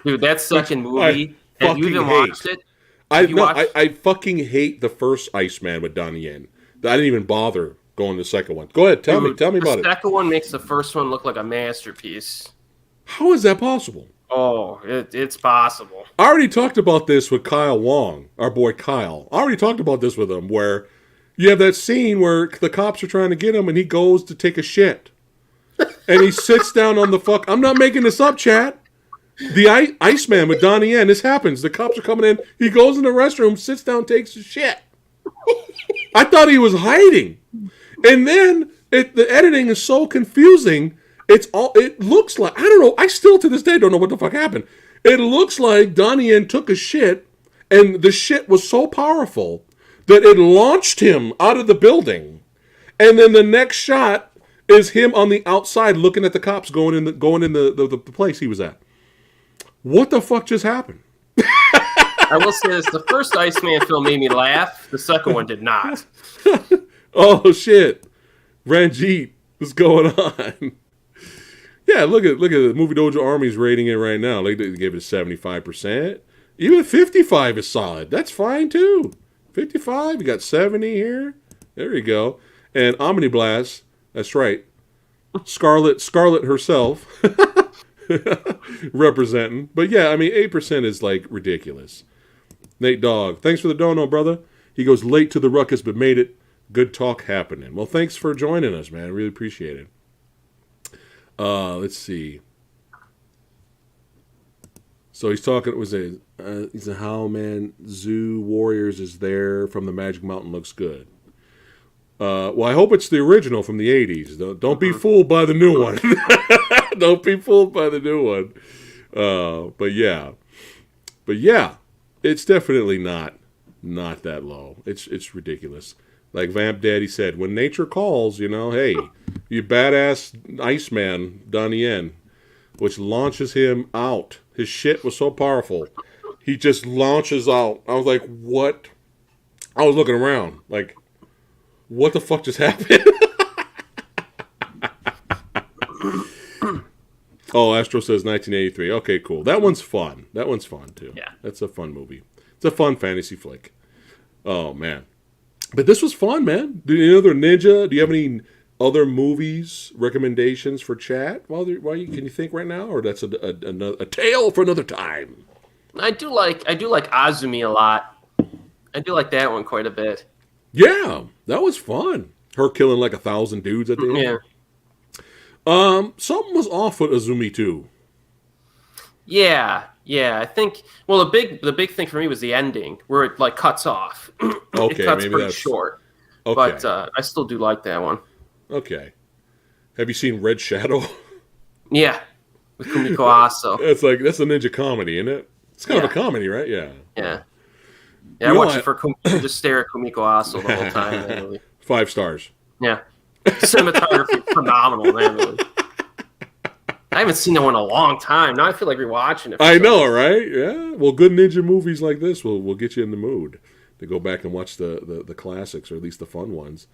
Dude, that second movie, have you even watched it? I fucking hate the first Iceman with Donnie Yen. I didn't even bother going to the second one. Go ahead, tell me about it. The second one makes the first one look like a masterpiece. How is that possible? Oh, it's possible. I already talked about this with Kyle Wong, our boy Kyle. I already talked about this with him, where you have that scene where the cops are trying to get him, and he goes to take a shit. And he sits down on the fuck... I'm not making this up, chat. The Iceman with Donnie Yen, this happens. The cops are coming in, he goes in the restroom, sits down, takes a shit. I thought he was hiding. And then, the editing is so confusing... It looks like, I don't know, I still to this day don't know what the fuck happened. It looks like Donnie Yen took a shit, and the shit was so powerful that it launched him out of the building. And then the next shot is him on the outside looking at the cops going in the place he was at. What the fuck just happened? I will say this, the first Iceman film made me laugh, the second one did not. Oh shit. Ranjit, what's going on? Yeah, look at the Movie Dojo Army's rating it right now. They gave it a 75%. Even 55 is solid. That's fine too. 55, you got 70 here. There you go. And Omni Blast, that's right. Scarlet herself representing. But yeah, I mean 8% is like ridiculous. Nate Dogg, thanks for the dono, brother. He goes late to the ruckus but made it. Good talk happening. Well, thanks for joining us, man. I really appreciate it. Let's see. So he's talking. He's a how man Zoo Warriors is there from the Magic Mountain looks good. Well, I hope it's the original from the 80s. Don't be fooled by the new one. Don't be fooled by the new one. But yeah, it's definitely not that low. It's ridiculous. Like Vamp Daddy said, when nature calls, hey, you badass Iceman, Donnie Yen, which launches him out. His shit was so powerful. He just launches out. I was like, what? I was looking around. Like, what the fuck just happened? Oh, Astro says 1983. Okay, cool. That one's fun. That one's fun, too. Yeah. That's a fun movie. It's a fun fantasy flick. Oh, man. But this was fun, man. Do you know other Ninja? Do you have any other movies recommendations for chat? Can you think right now, or that's a tale for another time? I do like Azumi a lot. I do like that one quite a bit. Yeah, that was fun. Her killing like 1,000 dudes at the end. Yeah. Something was off with Azumi too. Yeah. I think. Well, the big thing for me was the ending, where it like cuts off. Okay, it cuts maybe pretty that's short. Okay. But I still do like that one. Okay. Have you seen Red Shadow? Yeah, with Kumiko Aso. That's a ninja comedy, isn't it? It's kind of a comedy, right? Yeah. Yeah. Yeah, I watch it for just stare at Kumiko Aso the whole time. Really. 5 stars. Yeah. Cinematography phenomenal in that movie. I haven't seen that one in a long time. Now I feel like rewatching it. I know, right? Yeah. Well, good ninja movies like this will get you in the mood to go back and watch the classics, or at least the fun ones.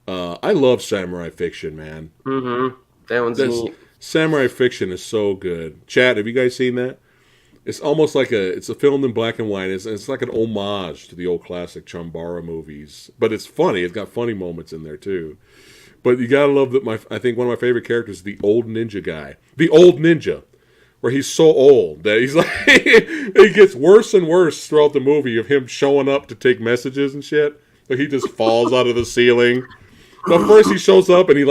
I love samurai fiction, man. Mm-hmm. That one's neat. Samurai fiction is so good. Chat, have you guys seen that? It's almost like it's a filmed in black and white. It's like an homage to the old classic Chambara movies. But it's funny. It's got funny moments in there, too. But you gotta love that. I think one of my favorite characters is the old ninja guy. The old ninja, where he's so old that he's like he gets worse and worse throughout the movie of him showing up to take messages and shit. Like he just falls out of the ceiling. But first he shows up and he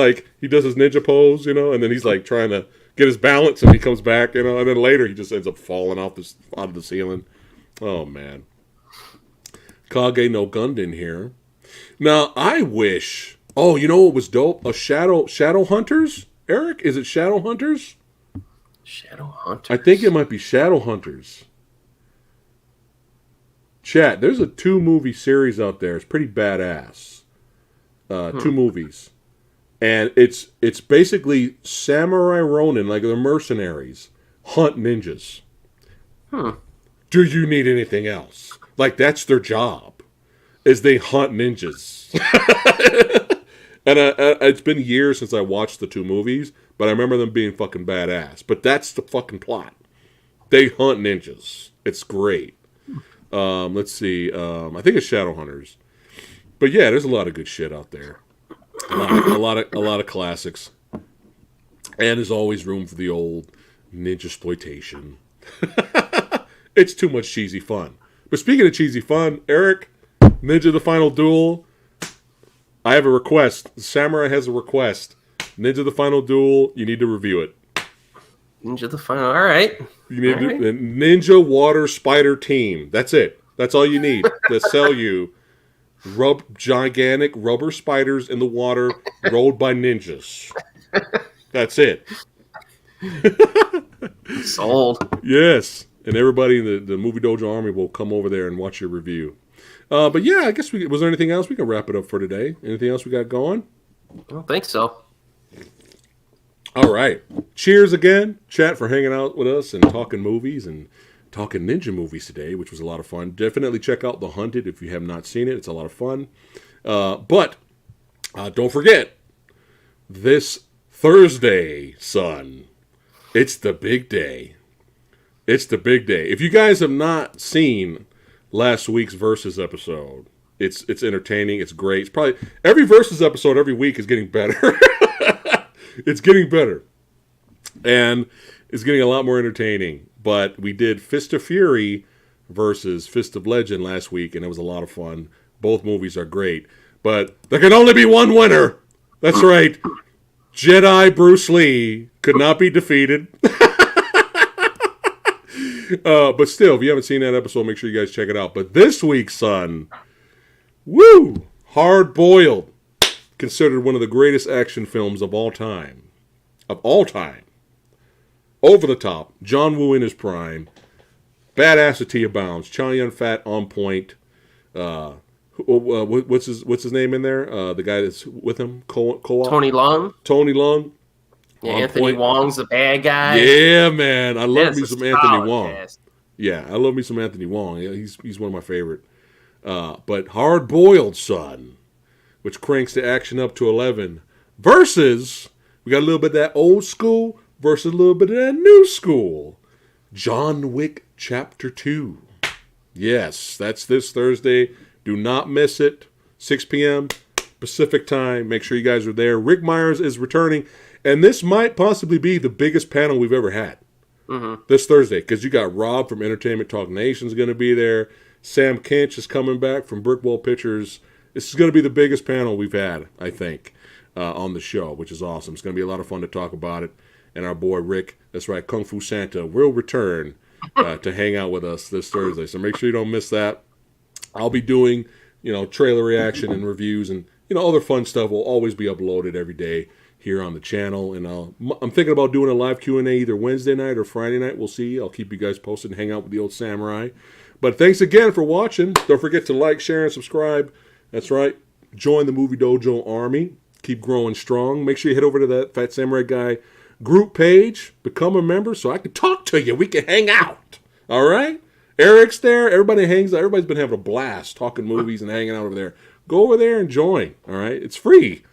does his ninja pose, and then he's like trying to get his balance and he comes back, and then later he just ends up falling out of the ceiling. Oh man. Kage no Gundam here. Now I wish. Oh, you know what was dope? A Shadow Hunters? Eric, is it Shadow Hunters? Shadow Hunters. I think it might be Shadow Hunters. Chat, there's a 2-movie series out there. It's pretty badass. 2 movies. And it's basically samurai ronin, like they're mercenaries, hunt ninjas. Do you need anything else? Like, that's their job. is they hunt ninjas. And it's been years since I watched the two movies, but I remember them being fucking badass. But that's the fucking plot. They hunt ninjas. It's great. Let's see. I think it's Shadowhunters. But yeah, there's a lot of good shit out there. A lot of classics. And there's always room for the old ninja exploitation. It's too much cheesy fun. But speaking of cheesy fun, Eric, Ninja the Final Duel. I have a request. Samurai has a request. Ninja the Final Duel, you need to review it. Ninja the Final, all right. You need Ninja Water Spider Team. That's it. That's all you need to sell you gigantic rubber spiders in the water rolled by ninjas. That's it. Sold. Yes. And everybody in the Movie Dojo Army will come over there and watch your review. But yeah, I guess was there anything else? We can wrap it up for today. Anything else we got going? I don't think so. All right. Cheers again, chat, for hanging out with us and talking movies and talking ninja movies today, which was a lot of fun. Definitely check out The Hunted if you have not seen it. It's a lot of fun. But don't forget, this Thursday, son, it's the big day. It's the big day. If you guys have not seen last week's Versus episode, it's entertaining. It's great. It's probably every Versus episode every week is getting better. It's getting better. And it's getting a lot more entertaining. But we did Fist of Fury versus Fist of Legend last week, and it was a lot of fun. Both movies are great. But there can only be one winner. That's right. Jedi Bruce Lee could not be defeated. But still, if you haven't seen that episode, make sure you guys check it out. But this week, son, woo! Hard Boiled. Considered one of the greatest action films of all time. Of all time. Over the top. John Woo in his prime. Badassity abounds. Chow Yun-Fat on point. What's his name in there? The guy that's with him? Tony Leung. Tony Leung. Yeah, Anthony Wong's the bad guy. Yeah, man. I love me some Anthony Wong. Cast. Yeah, I love me some Anthony Wong. Yeah, he's one of my favorite. But Hard Boiled, son, which cranks the action up to 11. Versus, we got a little bit of that old school versus a little bit of that new school. John Wick Chapter 2. Yes, that's this Thursday. Do not miss it. 6 p.m. Pacific time. Make sure you guys are there. Rick Myers is returning. And this might possibly be the biggest panel we've ever had. This Thursday. Because you got Rob from Entertainment Talk Nation's going to be there. Sam Kinch is coming back from Brickwall Pictures. This is going to be the biggest panel we've had, I think, on the show, which is awesome. It's going to be a lot of fun to talk about it. And our boy Rick, that's right, Kung Fu Santa, will return to hang out with us this Thursday. So make sure you don't miss that. I'll be doing, trailer reaction and reviews and, other fun stuff will always be uploaded every day here on the channel. And I'm thinking about doing a live Q&A either Wednesday night or Friday night. We'll see. I'll keep you guys posted and hang out with the old samurai. But thanks again for watching. Don't forget to like, share, and subscribe. That's right. Join the Movie Dojo Army. Keep growing strong. Make sure you head over to that Phat Samurai Guy group page. Become a member so I can talk to you. We can hang out. All right? Eric's there. Everybody hangs out. Everybody's been having a blast talking movies and hanging out over there. Go over there and join. All right? It's free.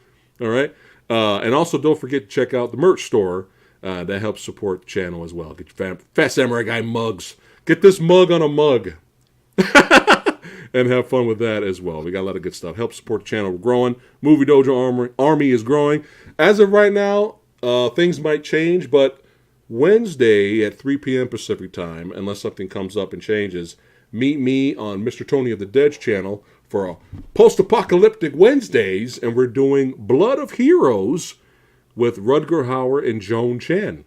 All right? And also don't forget to check out the merch store. That helps support the channel as well. Get your Phat Samurai Guy mugs. Get this mug on a mug. And have fun with that as well. We got a lot of good stuff. Help support the channel. We're growing. Movie Dojo Army is growing. As of right now, things might change, but Wednesday at 3 p.m. Pacific time, unless something comes up and changes, meet me on Mr. Tony of the Dead's channel for a post-apocalyptic Wednesdays, and we're doing Blood of Heroes with Rutger Hauer and Joan Chen.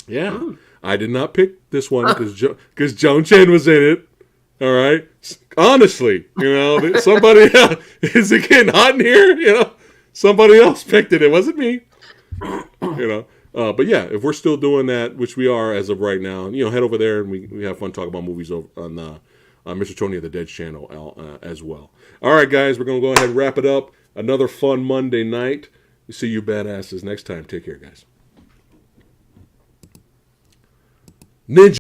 Yeah. I did not pick this one because Joan Chen was in it. All right. Honestly, somebody else, is it getting hot in here? Somebody else picked it. It wasn't me. But yeah, if we're still doing that, which we are as of right now, head over there and we have fun talking about movies on Mr. Tony of the Dead's channel as well. All right, guys, we're going to go ahead and wrap it up. Another fun Monday night. We see you badasses next time. Take care, guys. Ninja.